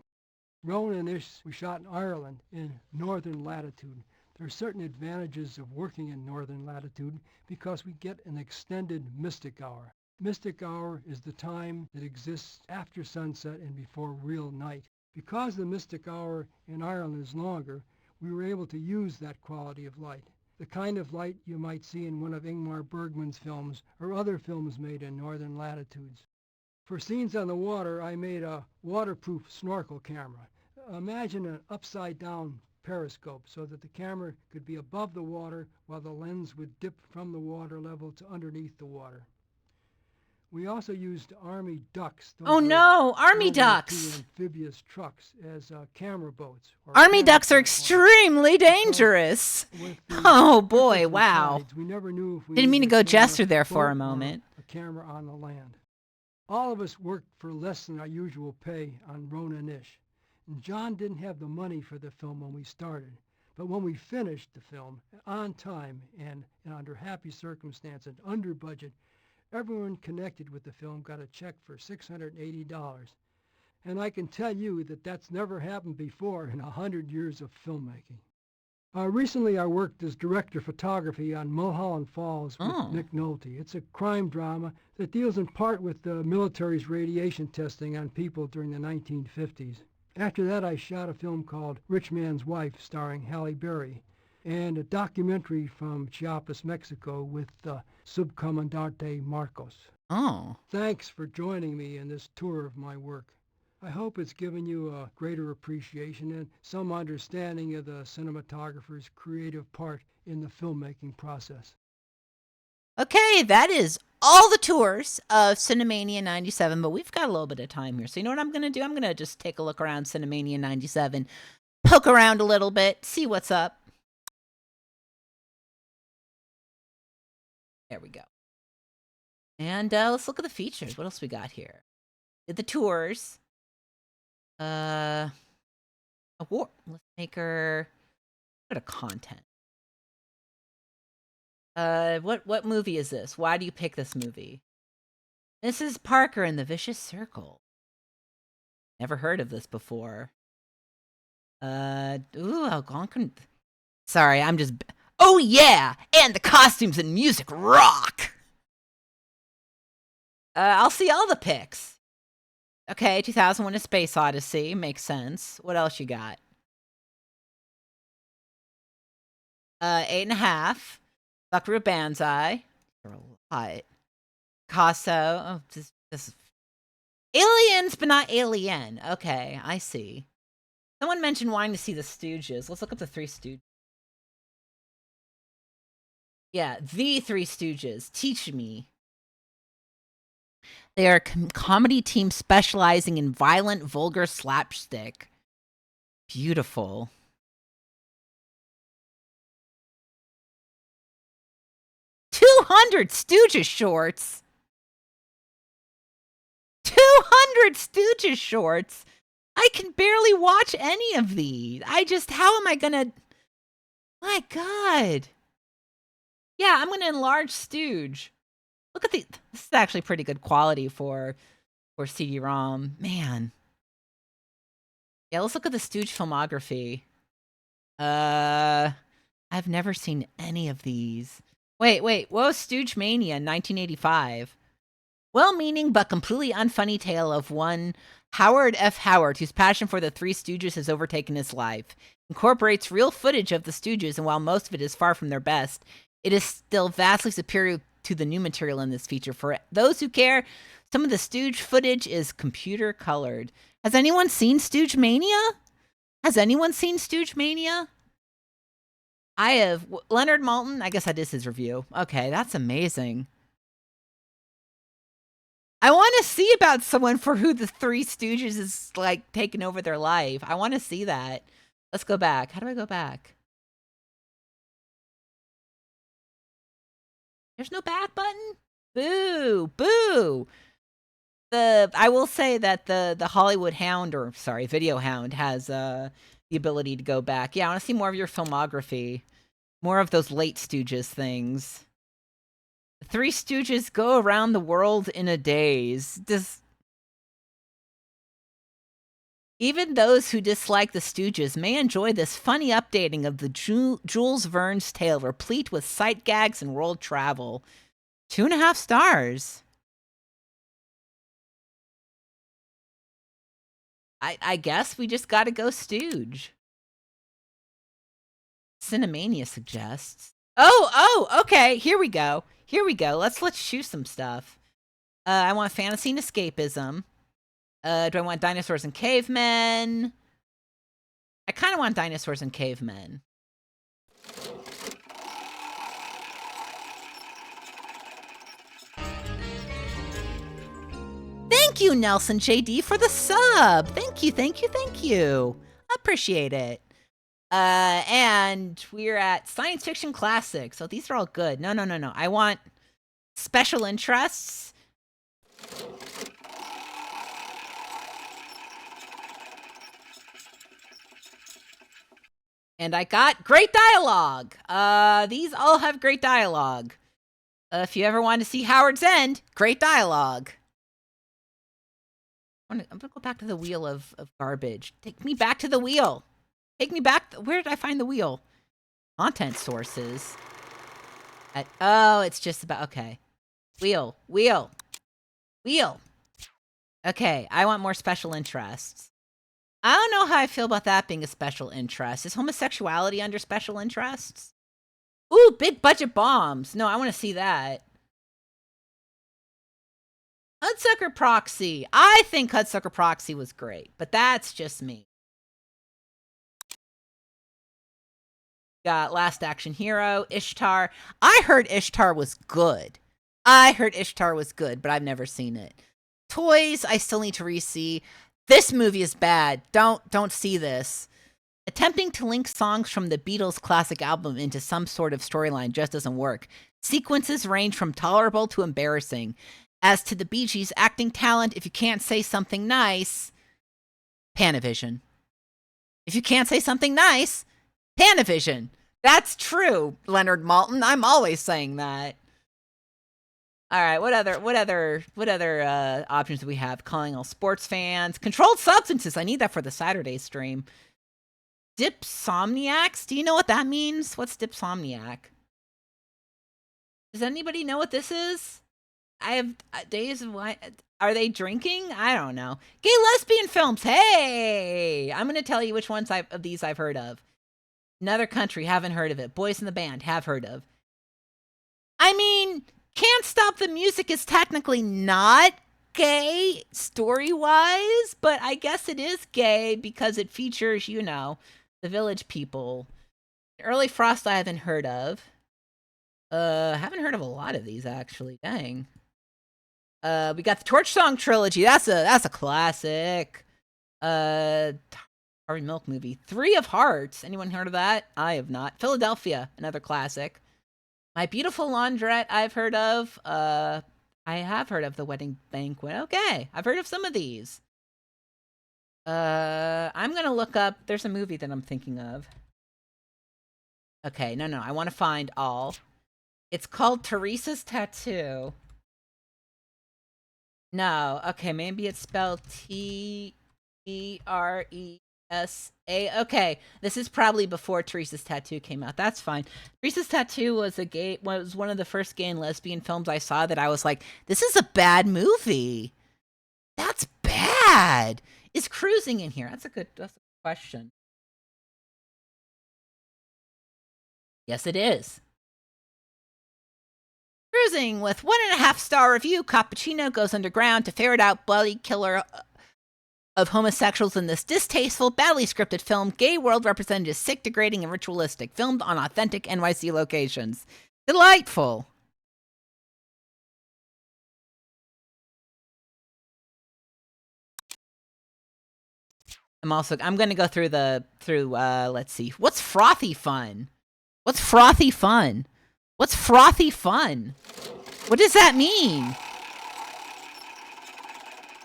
Ronan Ish was shot in Ireland in northern latitude. There are certain advantages of working in northern latitude because we get an extended mystic hour. Mystic hour is the time that exists after sunset and before real night. Because the mystic hour in Ireland is longer, we were able to use that quality of light, the kind of light you might see in one of Ingmar Bergman's films or other films made in northern latitudes. For scenes on the water, I made a waterproof snorkel camera. Imagine an upside-down periscope so that the camera could be above the water while the lens would dip from the water level to underneath the water. We also used Army ducks. Oh no, Army World War II ducks! amphibious trucks as camera boats. Army ducks are extremely dangerous. Oh boy, wow. We never knew if we Didn't mean to needed go a Jester camera there for a boat or moment. a camera on the land. All of us worked for less than our usual pay on Ronan Ish. And John didn't have the money for the film when we started. But when we finished the film, on time and under happy circumstances, under budget, everyone connected with the film got a check for $680. And I can tell you that that's never happened before in 100 years of filmmaking. Recently, I worked as director of photography on Mulholland Falls with Nick Nolte. It's a crime drama that deals in part with the military's radiation testing on people during the 1950s. After that, I shot a film called Rich Man's Wife, starring Halle Berry, and a documentary from Chiapas, Mexico, with Subcomandante Marcos. Oh. Thanks for joining me in this tour of my work. I hope it's given you a greater appreciation and some understanding of the cinematographer's creative part in the filmmaking process. Okay, that is all the tours of Cinemania 97, but we've got a little bit of time here. So you know what I'm going to do? I'm going to just take a look around Cinemania 97, poke around a little bit, see what's up. There we go. And let's look at the features. What else we got here? The tours. Award. Let's make her go to content. What movie is this? Why do you pick this movie? Mrs. Parker and the Vicious Circle. Never heard of this before. Algonquin. Sorry, I'm just. Oh yeah, and the costumes and music rock. I'll see all the picks. Okay, 2001: A Space Odyssey makes sense. What else you got? 8.5. Buckaroo Banzai. A lot. Picasso. Oh, this Aliens, but not Alien. Okay, I see. Someone mentioned wanting to see the Stooges. Let's look up the Three Stooges. Yeah, the Three Stooges. Teach me. They are a comedy team specializing in violent, vulgar slapstick. Beautiful. $200 Stooges shorts. 100 Stooges shorts. I can barely watch any of these. How am I gonna... My God. Yeah, I'm gonna enlarge Stooge. Look at the... This is actually pretty good quality for CD-ROM. Man. Yeah, let's look at the Stooge filmography. I've never seen any of these. Wait. What was Stooge Mania in 1985? Well-meaning but completely unfunny tale of one Howard F. Howard, whose passion for the Three Stooges has overtaken his life. Incorporates real footage of the Stooges, and while most of it is far from their best, it is still vastly superior to the new material in this feature. For those who care, some of the Stooge footage is computer-colored. Has anyone seen Stooge Mania? Has anyone seen Stooge Mania? I have. Leonard Maltin, I guess that is his review. Okay, that's amazing. I want to see about someone for who the Three Stooges is, like, taking over their life. I want to see that. Let's go back. How do I go back? There's no back button? Boo! Boo! I will say that the Hollywood Hound, or sorry, Video Hound, has the ability to go back. Yeah, I want to see more of your filmography. More of those late Stooges things. The Three Stooges go around the world in a daze. Even those who dislike the Stooges may enjoy this funny updating of the Jules Verne's tale, replete with sight gags and world travel. 2.5 stars. I guess we just gotta go Stooge. Cinemania suggests. Oh, okay. Here we go. Let's shoot some stuff. I want fantasy and escapism. Do I want dinosaurs and cavemen? I kind of want dinosaurs and cavemen. Thank you, Nelson JD, for the sub. Thank you. I appreciate it. And we're at science fiction classics. So these are all good. No. I want special interests. And I got great dialogue. These all have great dialogue. If you ever want to see Howard's End, great dialogue. I'm gonna go back to the wheel of garbage. Take me back to the wheel. Take me back. Where did I find the wheel? Content sources. It's just about, okay. Wheel. Okay, I want more special interests. I don't know how I feel about that being a special interest. Is homosexuality under special interests? Ooh, big budget bombs. No, I want to see that. Hudsucker Proxy. I think Hudsucker Proxy was great, but that's just me. Got Last Action Hero, Ishtar. I heard Ishtar was good. But I've never seen it. Toys, I still need to re-see. This movie is bad. Don't see this. Attempting to link songs from the Beatles' classic album into some sort of storyline just doesn't work. Sequences range from tolerable to embarrassing. As to the Bee Gees' acting talent, if you can't say something nice, Panavision. If you can't say something nice, Panavision. That's true, Leonard Maltin. I'm always saying that. All right, what other options do we have? Calling all sports fans. Controlled substances. I need that for the Saturday stream. Dipsomniacs? Do you know what that means? What's dipsomniac? Does anybody know what this is? I have days of why. Are they drinking? I don't know. Gay lesbian films. Hey, I'm gonna tell you which ones of these I've heard of. Another Country, haven't heard of it. Boys in the Band, have heard of. I mean, Can't Stop the Music is technically not gay story-wise, but I guess it is gay because it features, you know, the Village People. Early Frost I haven't heard of. Haven't heard of a lot of these actually. Dang. We got the Torch Song Trilogy. That's a classic. Harvey Milk movie. 3 of Hearts. Anyone heard of that? I have not. Philadelphia, another classic. My Beautiful Laundrette, I've heard of. I have heard of The Wedding Banquet. Okay, I've heard of some of these. I'm gonna look up. There's a movie that I'm thinking of. Okay, no, I want to find all. It's called Teresa's Tattoo. No, okay, maybe it's spelled Teresa. Okay, this is probably before Teresa's Tattoo came out. That's fine. Teresa's Tattoo was one of the first gay and lesbian films I saw that I was like, this is a bad movie. That's bad. Is cruising in here? That's a good question. Yes, it is. Cruising with 1.5-star review, Cappuccino goes underground to ferret out bloody killer of homosexuals in this distasteful, badly scripted film. Gay world represented as sick, degrading, and ritualistic, filmed on authentic NYC locations. Delightful. I'm going to go through let's see. What's frothy fun? What's frothy fun? What's frothy fun? What does that mean?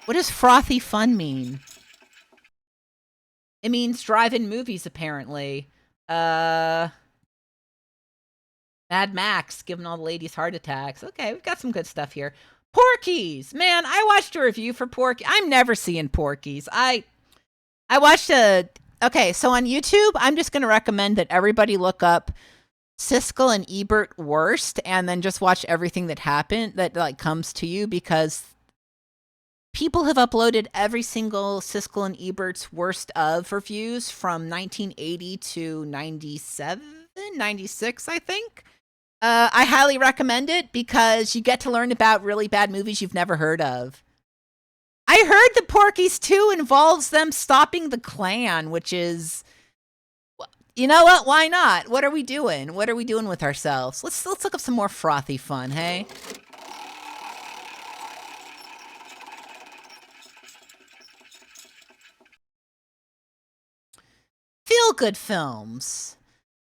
What does frothy fun mean? It means drive-in movies, apparently. Mad Max, giving all the ladies heart attacks. Okay, we've got some good stuff here. Porky's! Man, I watched a review for Porky. I'm never seeing Porky's. I watched okay, so on YouTube, I'm just going to recommend that everybody look up Siskel and Ebert worst and then just watch everything that happened that like comes to you, because people have uploaded every single Siskel and Ebert's worst of reviews from 1980 to 97, 96, I think. I highly recommend it because you get to learn about really bad movies you've never heard of. I heard the Porky's 2 involves them stopping the Klan, which is, you know what? Why not? What are we doing? What are we doing with ourselves? Let's look up some more frothy fun, hey? Feel-good films.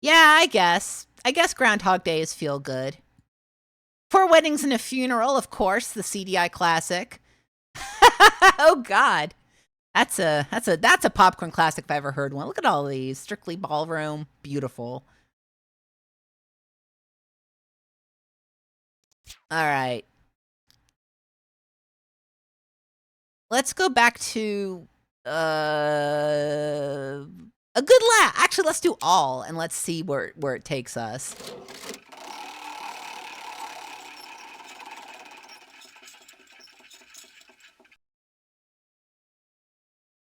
Yeah, I guess. Groundhog Day is feel-good. 4 Weddings and a Funeral, of course, the CDI classic. Oh God. That's a popcorn classic if I ever heard one. Look at all these. Strictly Ballroom. Beautiful. All right. Let's go back to a good laugh. Actually, let's do all and let's see where it takes us.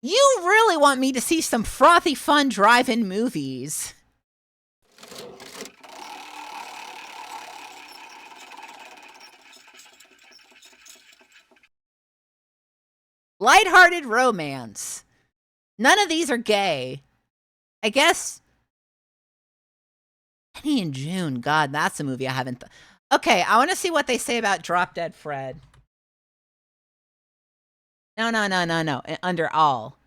You really want me to see some frothy fun drive-in movies. Lighthearted romance. None of these are gay. I guess Penny in June. God, that's a movie I haven't... Okay, I want to see what they say about Drop Dead Fred. No. Under all.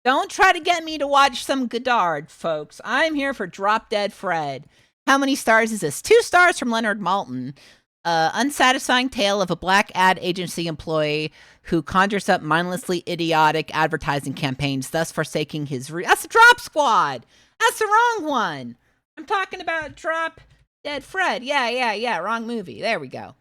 Don't try to get me to watch some Godard, folks. I'm here for Drop Dead Fred. How many stars is this? 2 stars from Leonard Maltin. Unsatisfying tale of a black ad agency employee who conjures up mindlessly idiotic advertising campaigns, thus forsaking his... That's the Drop Squad! That's the wrong one! I'm talking about Drop Dead Fred. Yeah, wrong movie. There we go.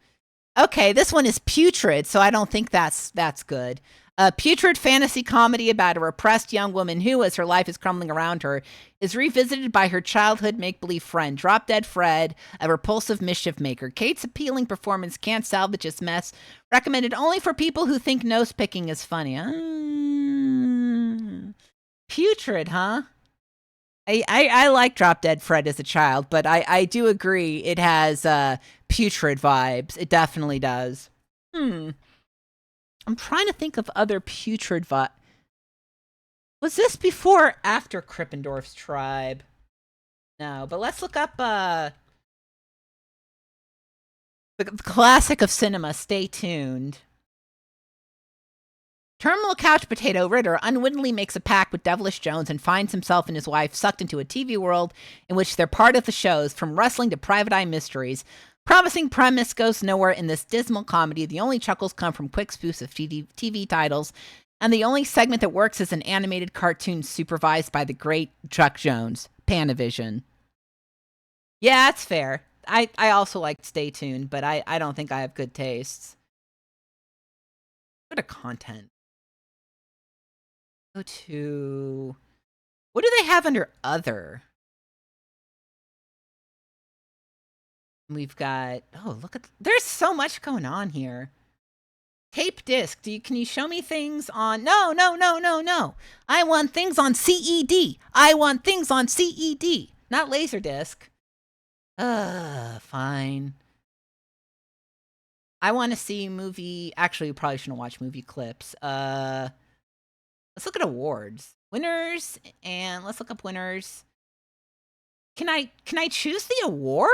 Okay, this one is putrid, so I don't think that's good. A putrid fantasy comedy about a repressed young woman who, as her life is crumbling around her, is revisited by her childhood make-believe friend, Drop Dead Fred, a repulsive mischief maker. Kate's appealing performance can't salvage this mess. Recommended only for people who think nose-picking is funny. Putrid, huh? I like Drop Dead Fred as a child, but I do agree it has putrid vibes. It definitely does. I'm trying to think of other putrid vibes. Was this before or after Krippendorf's Tribe? No, but let's look up the classic of cinema. Stay tuned. Terminal couch potato Ritter unwittingly makes a pact with Devilish Jones and finds himself and his wife sucked into a TV world in which they're part of the shows, from wrestling to private eye mysteries. Promising premise goes nowhere in this dismal comedy. The only chuckles come from quick spoofs of TV titles, and the only segment that works is an animated cartoon supervised by the great Chuck Jones, Panavision. Yeah, that's fair. I also like Stay Tuned, but I don't think I have good tastes. Go to content. Go to... What do they have under other? We've got... Oh, look at... There's so much going on here. Tape disc. Can you show me things on... No. I want things on CED. I want things on CED. Not Laserdisc. Fine. I want to see movie... Actually, you probably shouldn't watch movie clips. Let's look at awards. Winners, and let's look up winners. Can I choose the award?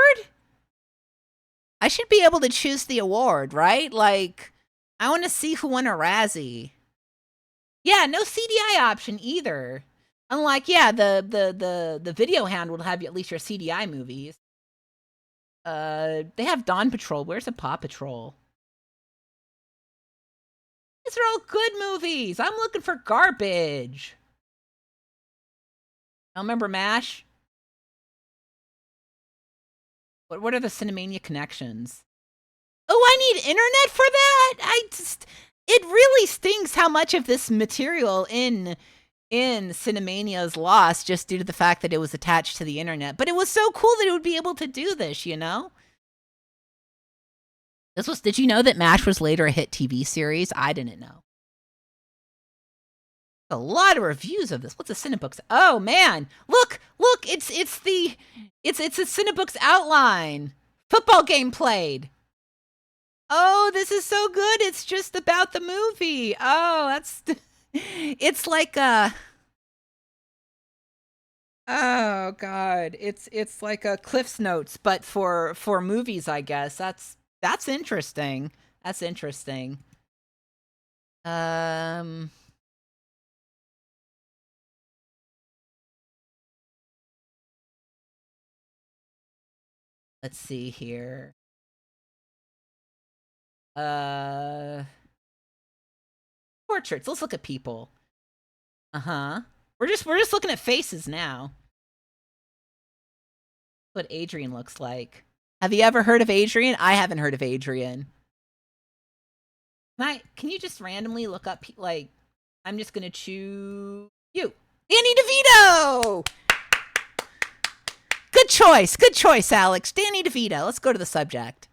I should be able to choose the award, right? Like, I want to see who won a Razzie. Yeah, no CDI option either. Unlike, yeah, the video hand will have at least your CDI movies. They have Dawn Patrol. Where's the Paw Patrol? These are all good movies. I'm looking for garbage. I remember MASH. What are the Cinemania connections? Oh, I need internet for that? It really stings how much of this material in Cinemania is lost just due to the fact that it was attached to the internet. But it was so cool that it would be able to do this, you know? Did you know that MASH was later a hit TV series? I didn't know. A lot of reviews of this. What's a Cinebooks? Oh man, look! It's a Cinebooks outline. Football game played. Oh, this is so good. It's just about the movie. Oh, that's. It's like a. Oh God, it's like a Cliff's Notes, but for movies, I guess. That's interesting. That's interesting. Let's see here. Portraits. Let's look at people. We're just looking at faces now. What Adrian looks like. Have you ever heard of Adrian? I haven't heard of Adrian. Can you just randomly look up, like, I'm just gonna choose you. Danny DeVito! Good choice, Alex. Danny DeVito. Let's go to the subject.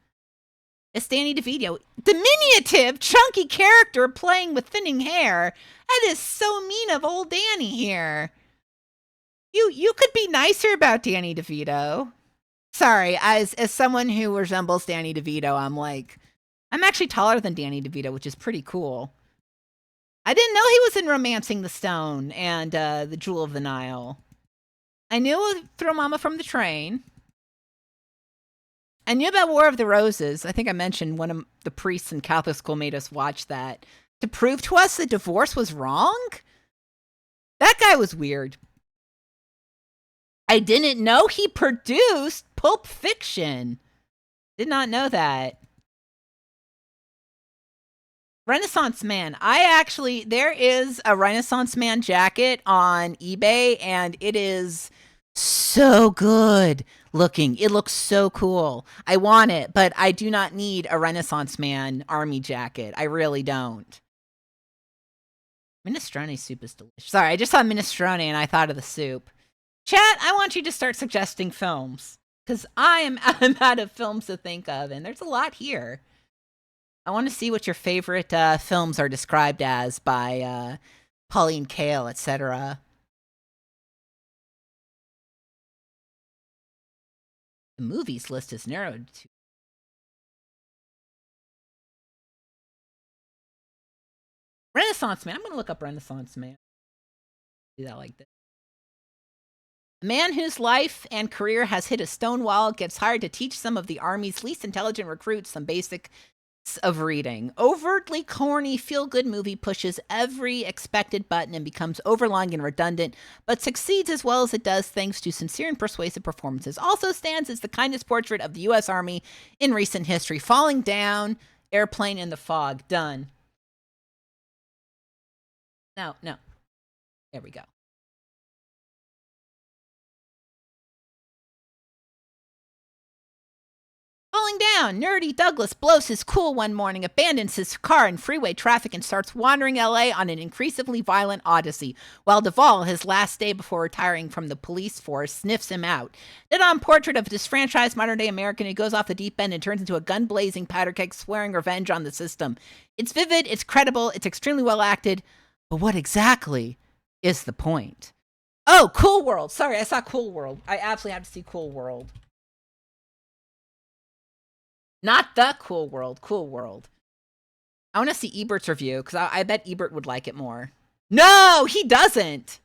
It's Danny DeVito. Diminutive, chunky character playing with thinning hair. That is so mean of old Danny here. You could be nicer about Danny DeVito. Sorry, as someone who resembles Danny DeVito, I'm actually taller than Danny DeVito, which is pretty cool. I didn't know he was in Romancing the Stone and The Jewel of the Nile. I knew Throw Mama from the Train. I knew about War of the Roses. I think I mentioned one of the priests in Catholic school made us watch that to prove to us that divorce was wrong. That guy was weird. I didn't know he produced Pulp Fiction. Did not know that. Renaissance Man. There is a Renaissance Man jacket on eBay, and it is so good looking. It looks so cool. I want it, but I do not need a Renaissance Man army jacket. I really don't. Minestrone soup is delicious. Sorry, I just saw minestrone and I thought of the soup. Chat, I want you to start suggesting films, because I'm out of films to think of, and there's a lot here. I want to see what your favorite films are described as by Pauline Kael, etc. The movies list is narrowed to... Renaissance Man. I'm going to look up Renaissance Man. Do that like this. A man whose life and career has hit a stone wall gets hired to teach some of the Army's least intelligent recruits some basic of reading. Overtly corny feel-good movie pushes every expected button and becomes overlong and redundant, but succeeds as well as it does thanks to sincere and persuasive performances. Also stands as the kindest portrait of the U.S. Army in recent history. Falling Down, Airplane in the Fog. Done. No. There we go. Falling Down, nerdy Douglas blows his cool one morning, abandons his car in freeway traffic, and starts wandering LA on an increasingly violent odyssey, while Duvall, his last day before retiring from the police force, sniffs him out. Then on portrait of a disfranchised modern-day American who goes off the deep end and turns into a gun-blazing powder keg swearing revenge on the system. It's vivid, it's credible, it's extremely well acted, but what exactly is the point? Oh, Cool World. Sorry, I saw Cool World. I absolutely have to see Cool World. Not the Cool World, Cool World. I want to see Ebert's review, because I bet Ebert would like it more. No, he doesn't!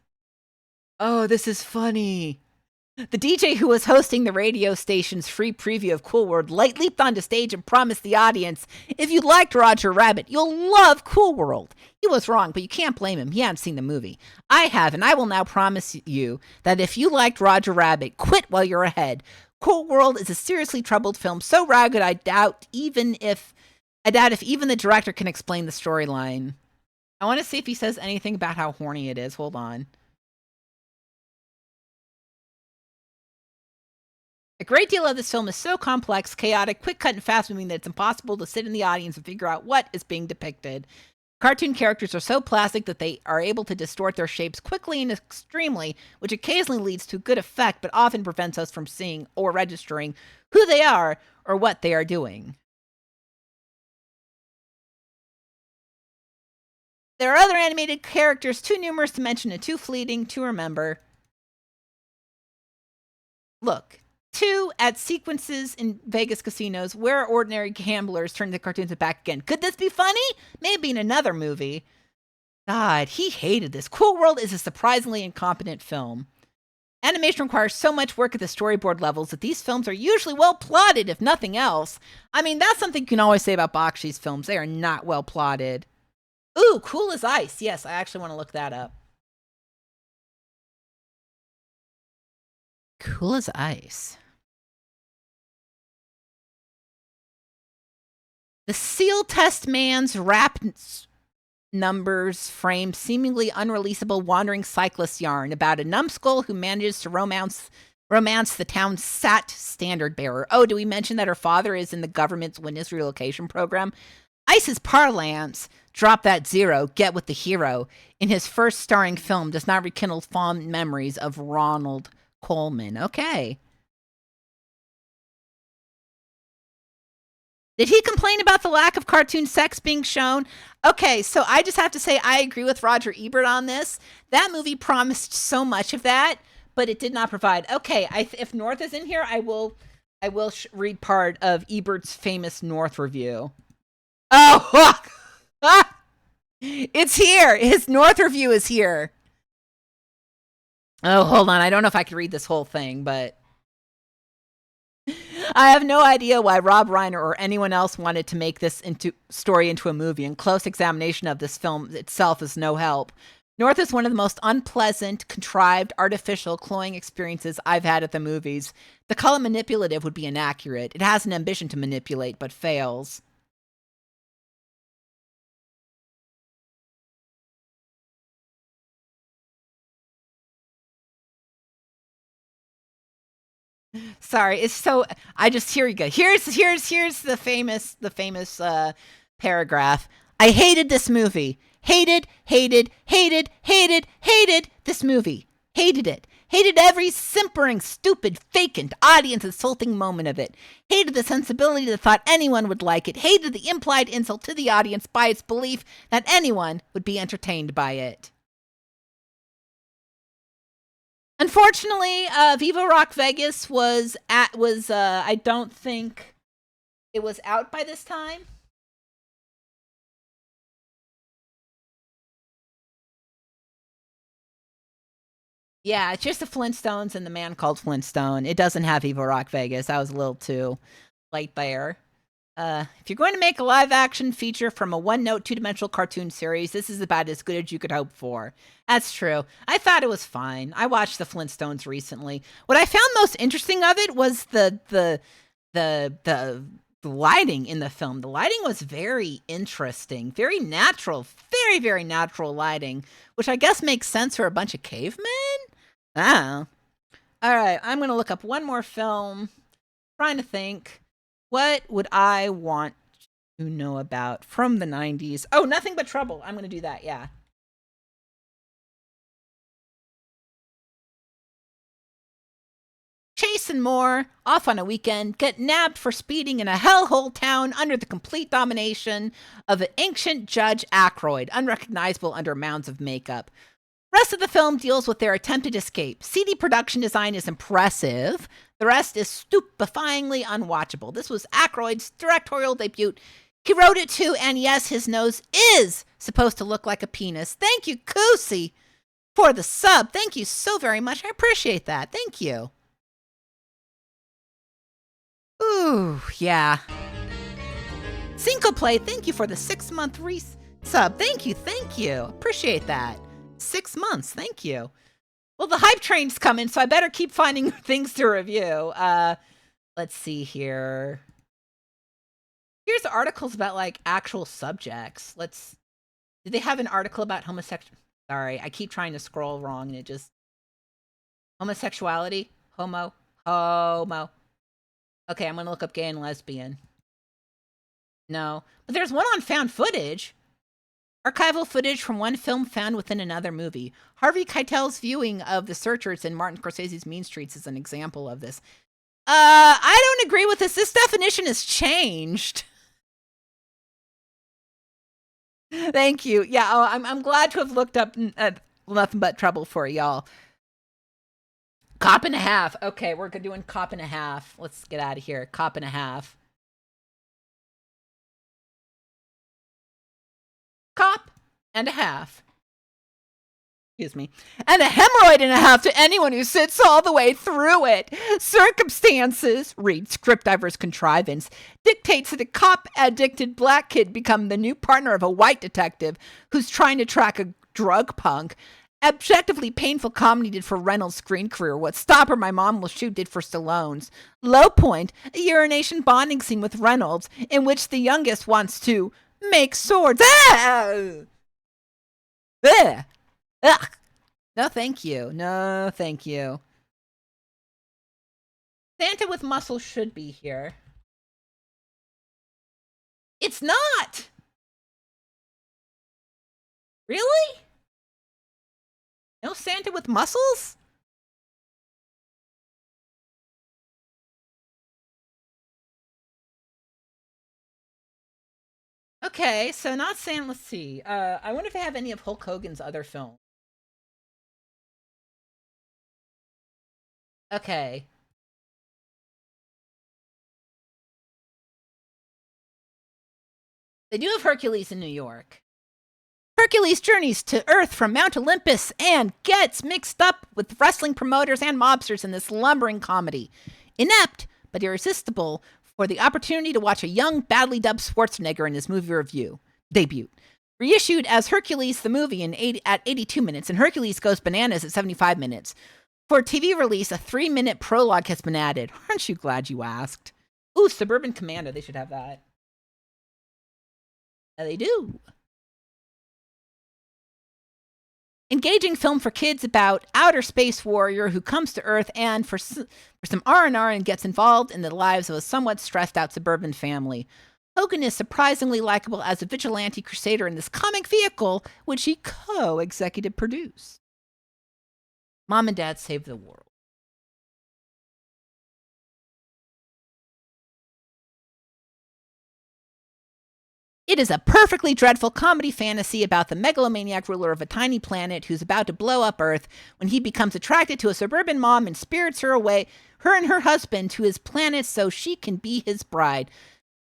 Oh, this is funny. The DJ who was hosting the radio station's free preview of Cool World leaped onto stage and promised the audience, if you liked Roger Rabbit, you'll love Cool World. He was wrong, but you can't blame him. He hadn't seen the movie. I have, and I will now promise you that if you liked Roger Rabbit, quit while you're ahead. Cool World is a seriously troubled film, so ragged I doubt if even the director can explain the storyline. I want to see if he says anything about how horny it is. Hold on. A great deal of this film is so complex, chaotic, quick-cut, and fast-moving that it's impossible to sit in the audience and figure out what is being depicted. Cartoon characters are so plastic that they are able to distort their shapes quickly and extremely, which occasionally leads to good effect, but often prevents us from seeing or registering who they are or what they are doing. There are other animated characters too numerous to mention and too fleeting to remember. Look. 2 at sequences in Vegas casinos where ordinary gamblers turn the cartoons back again. Could this be funny? Maybe in another movie. God, he hated this. Cool World is a surprisingly incompetent film. Animation requires so much work at the storyboard levels that these films are usually well plotted, if nothing else. I mean, that's something you can always say about Bakshi's films. They are not well plotted. Ooh, Cool as Ice. Yes, I actually want to look that up. Cool as Ice. The seal test man's rap numbers frame seemingly unreleasable wandering cyclist yarn about a numbskull who manages to romance the town's SAT standard bearer. Oh, do we mention that her father is in the government's witness relocation program? Ice's parlance, drop that zero, get with the hero, in his first starring film does not rekindle fond memories of Ronald Coleman. Okay. Did he complain about the lack of cartoon sex being shown? Okay, so I just have to say I agree with Roger Ebert on this. That movie promised so much of that, but it did not provide. Okay, if North is in here, I will read part of Ebert's famous North review. Oh, it's here. His North review is here. Oh, hold on. I don't know if I can read this whole thing, but I have no idea why Rob Reiner or anyone else wanted to make this story into a movie, and close examination of this film itself is no help. North is one of the most unpleasant, contrived, artificial, cloying experiences I've had at the movies. To call it manipulative would be inaccurate. It has an ambition to manipulate, but fails. Sorry, it's so. Here you go. Here's the famous paragraph. I hated this movie. Hated this movie. Hated it. Hated every simpering, stupid, vacant, audience-insulting moment of it. Hated the sensibility that thought anyone would like it. Hated the implied insult to the audience by its belief that anyone would be entertained by it. Unfortunately, Viva Rock Vegas I don't think it was out by this time. Yeah, it's just the Flintstones and the Man Called Flintstone. It doesn't have Viva Rock Vegas. I was a little too late there. If you're going to make a live-action feature from a one-note, two-dimensional cartoon series, this is about as good as you could hope for. That's true. I thought it was fine. I watched the Flintstones recently. What I found most interesting of it was the lighting in the film. The lighting was very interesting, very natural, very, very natural lighting, which I guess makes sense for a bunch of cavemen? Oh. All right, I'm going to look up one more film. Trying to think. What would I want to know about from the 90s? Oh, Nothing But Trouble. I'm going to do that, yeah. Chase and Moore, off on a weekend, get nabbed for speeding in a hellhole town under the complete domination of an ancient Judge Aykroyd, unrecognizable under mounds of makeup. Rest of the film deals with their attempted escape. CD production design is impressive. The rest is stupefyingly unwatchable. This was Aykroyd's directorial debut. He wrote it too, and yes, his nose is supposed to look like a penis. Thank you, Kusi, for the sub. Thank you so very much. I appreciate that. Thank you. Ooh, yeah. Cinco Play, thank you for the 6-month sub. Thank you. Appreciate that. 6 months, thank you. Well, the hype train's coming, so I better keep finding things to review. Let's see here. Here's articles about, like, actual subjects. Did they have an article about homosexuality? Sorry, I keep trying to scroll wrong, and it just... Homosexuality? Homo. Okay, I'm gonna look up gay and lesbian. No. But there's one on found footage. Archival footage from one film found within another movie. Harvey Keitel's viewing of The Searchers in Martin Scorsese's Mean Streets is an example of this. I don't agree with this. This definition has changed. Thank you. Yeah, I'm glad to have looked up Nothing But Trouble for y'all. Cop and a half. Okay, we're doing cop and a half. Let's get out of here. Cop and a half. Cop and a half. Excuse me. And a hemorrhoid and a half to anyone who sits all the way through it. Circumstances, read Scriptdiver's contrivance, dictates that a cop-addicted black kid become the new partner of a white detective who's trying to track a drug punk. Objectively painful comedy did for Reynolds' screen career what Stopper My Mom Will Shoot did for Stallone's. Low point, a urination bonding scene with Reynolds in which the youngest wants to make swords. Ah! Ugh. Ugh. No, thank you. No, thank you. Santa with muscles should be here. It's not! Really? No Santa with muscles? Okay, so not Santa. Let's see. I wonder if they have any of Hulk Hogan's other films. Okay. They do have Hercules in New York. Hercules journeys to Earth from Mount Olympus and gets mixed up with wrestling promoters and mobsters in this lumbering comedy. Inept, but irresistible for the opportunity to watch a young, badly dubbed Schwarzenegger in his movie debut. Reissued as Hercules the movie at 82 minutes, and Hercules Goes Bananas at 75 minutes. For TV release, a 3-minute prologue has been added. Aren't you glad you asked? Ooh, Suburban Commando, they should have that. They do. Engaging film for kids about outer space warrior who comes to Earth and for some R&R and gets involved in the lives of a somewhat stressed out suburban family. Hogan is surprisingly likable as a vigilante crusader in this comic vehicle, which he co-executive produced. Mom and Dad Save the World. It is a perfectly dreadful comedy fantasy about the megalomaniac ruler of a tiny planet who's about to blow up Earth when he becomes attracted to a suburban mom and spirits her away, her and her husband, to his planet so she can be his bride.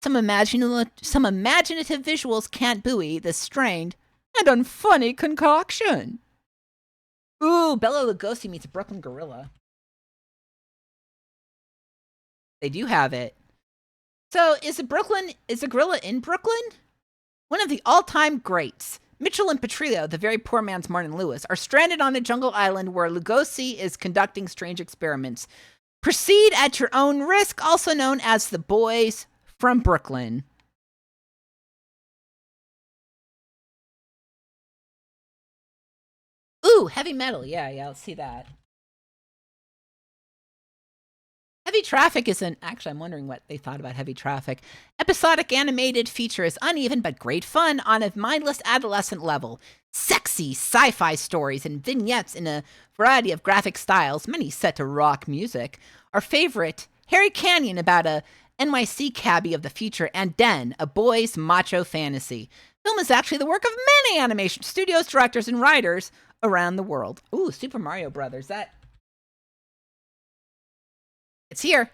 Some imaginative visuals can't buoy this strained and unfunny concoction. Ooh, Bela Lugosi meets Brooklyn Gorilla. They do have it. So is a gorilla in Brooklyn? One of the all-time greats, Mitchell and Petrillo, the very poor man's Martin Lewis, are stranded on a jungle island where Lugosi is conducting strange experiments. Proceed at your own risk, also known as The Boys from Brooklyn. Ooh, heavy metal. Yeah, let's see that. Heavy Traffic isn't... Actually, I'm wondering what they thought about Heavy Traffic. Episodic animated feature is uneven but great fun on a mindless adolescent level. Sexy sci-fi stories and vignettes in a variety of graphic styles, many set to rock music. Our favorite, Harry Canyon, about a NYC cabbie of the future, and Den, a boy's macho fantasy. Film is actually the work of many animation studios, directors, and writers around the world. Ooh, Super Mario Brothers. It's here.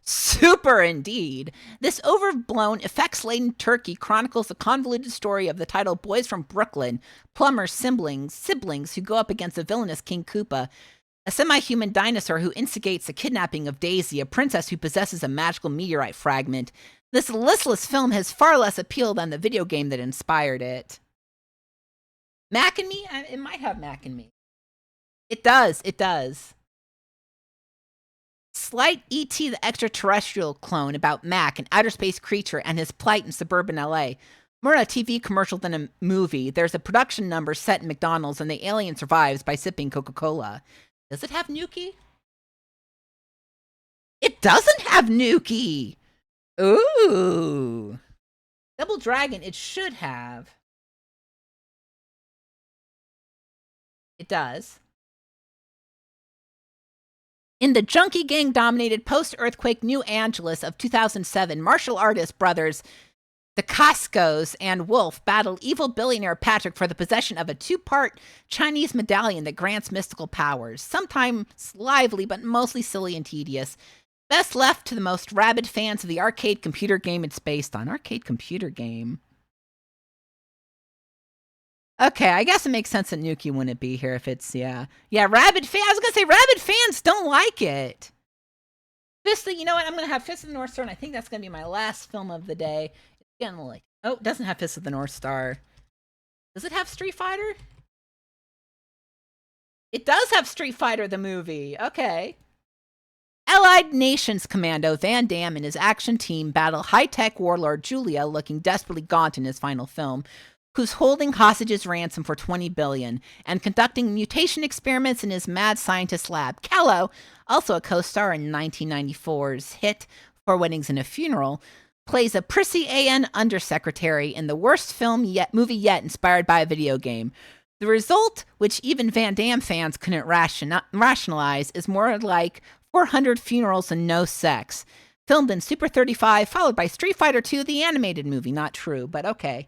Super indeed. This overblown, effects-laden turkey chronicles the convoluted story of the title Boys from Brooklyn, plumber siblings who go up against the villainous King Koopa, a semi-human dinosaur who instigates the kidnapping of Daisy, a princess who possesses a magical meteorite fragment. This listless film has far less appeal than the video game that inspired it. Mac and Me? It might have Mac and Me. It does. Slight E.T. the extraterrestrial clone about Mac, an outer space creature, and his plight in suburban LA. More a TV commercial than a movie. There's a production number set in McDonald's, and the alien survives by sipping Coca-Cola. Does it have Nuki? It doesn't have Nuki! Ooh. Double Dragon, it should have. It does. In the junkie gang-dominated post-earthquake New Angeles of 2007, martial artist brothers the Cascos and Wolf battle evil billionaire Patrick for the possession of a 2-part Chinese medallion that grants mystical powers, sometimes lively but mostly silly and tedious. Best left to the most rabid fans of the arcade computer game it's based on. Arcade computer game. Okay, I guess it makes sense that Nuki wouldn't be here if it's, yeah, rabid fans. I was going to say, rabid fans don't like it. You know what? I'm going to have Fist of the North Star, and I think that's going to be my last film of the day. It's getting like, oh, it doesn't have Fist of the North Star. Does it have Street Fighter? It does have Street Fighter, the movie. Okay. Allied Nations Commando Van Damme and his action team battle high-tech warlord Julia, looking desperately gaunt in his final film, who's holding hostages ransom for $20 billion and conducting mutation experiments in his mad scientist lab. Callow, also a co-star in 1994's hit Four Weddings and a Funeral, plays a prissy AN undersecretary in the worst movie yet inspired by a video game. The result, which even Van Damme fans couldn't rationalize, is more like 400 Funerals and No Sex. Filmed in Super 35, followed by Street Fighter II, the animated movie. Not true, but okay.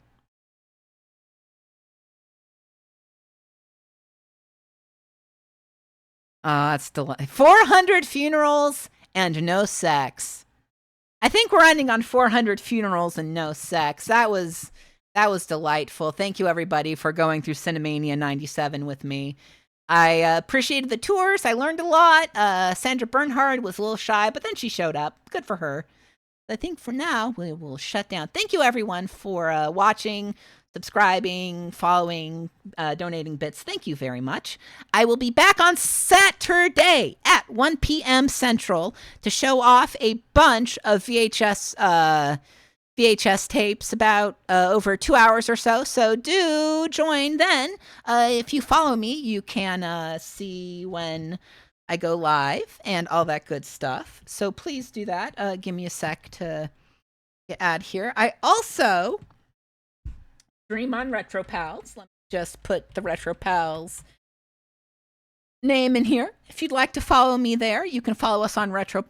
That's delightful. 400 Funerals and No Sex. I think we're ending on 400 Funerals and No Sex. That was delightful. Thank you, everybody, for going through Cinemania 97 with me. I appreciated the tours. I learned a lot. Sandra Bernhard was a little shy, but then she showed up. Good for her. I think for now, we will shut down. Thank you, everyone, for watching, subscribing, following, donating bits. Thank you very much. I will be back on Saturday at 1 p.m. Central to show off a bunch of VHS tapes, about over 2 hours or so. So do join then. If you follow me, you can see when I go live and all that good stuff. So please do that. Give me a sec to get out here. I also stream on Retro Pals. Let me just put the Retro Pals name in here. If you'd like to follow me there, you can follow us on Retro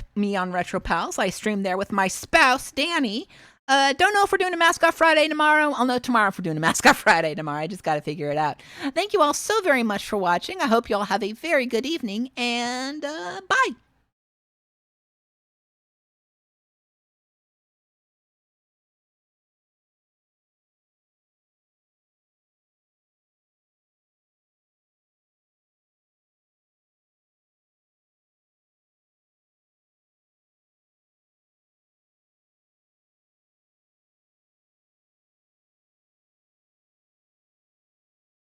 Pals. I stream there with my spouse, Danny. Don't know if we're doing a Mask Off Friday tomorrow. I'll know tomorrow if we're doing a Mask Off Friday tomorrow. I just got to figure it out. Thank you all so very much for watching. I hope you all have a very good evening, and bye.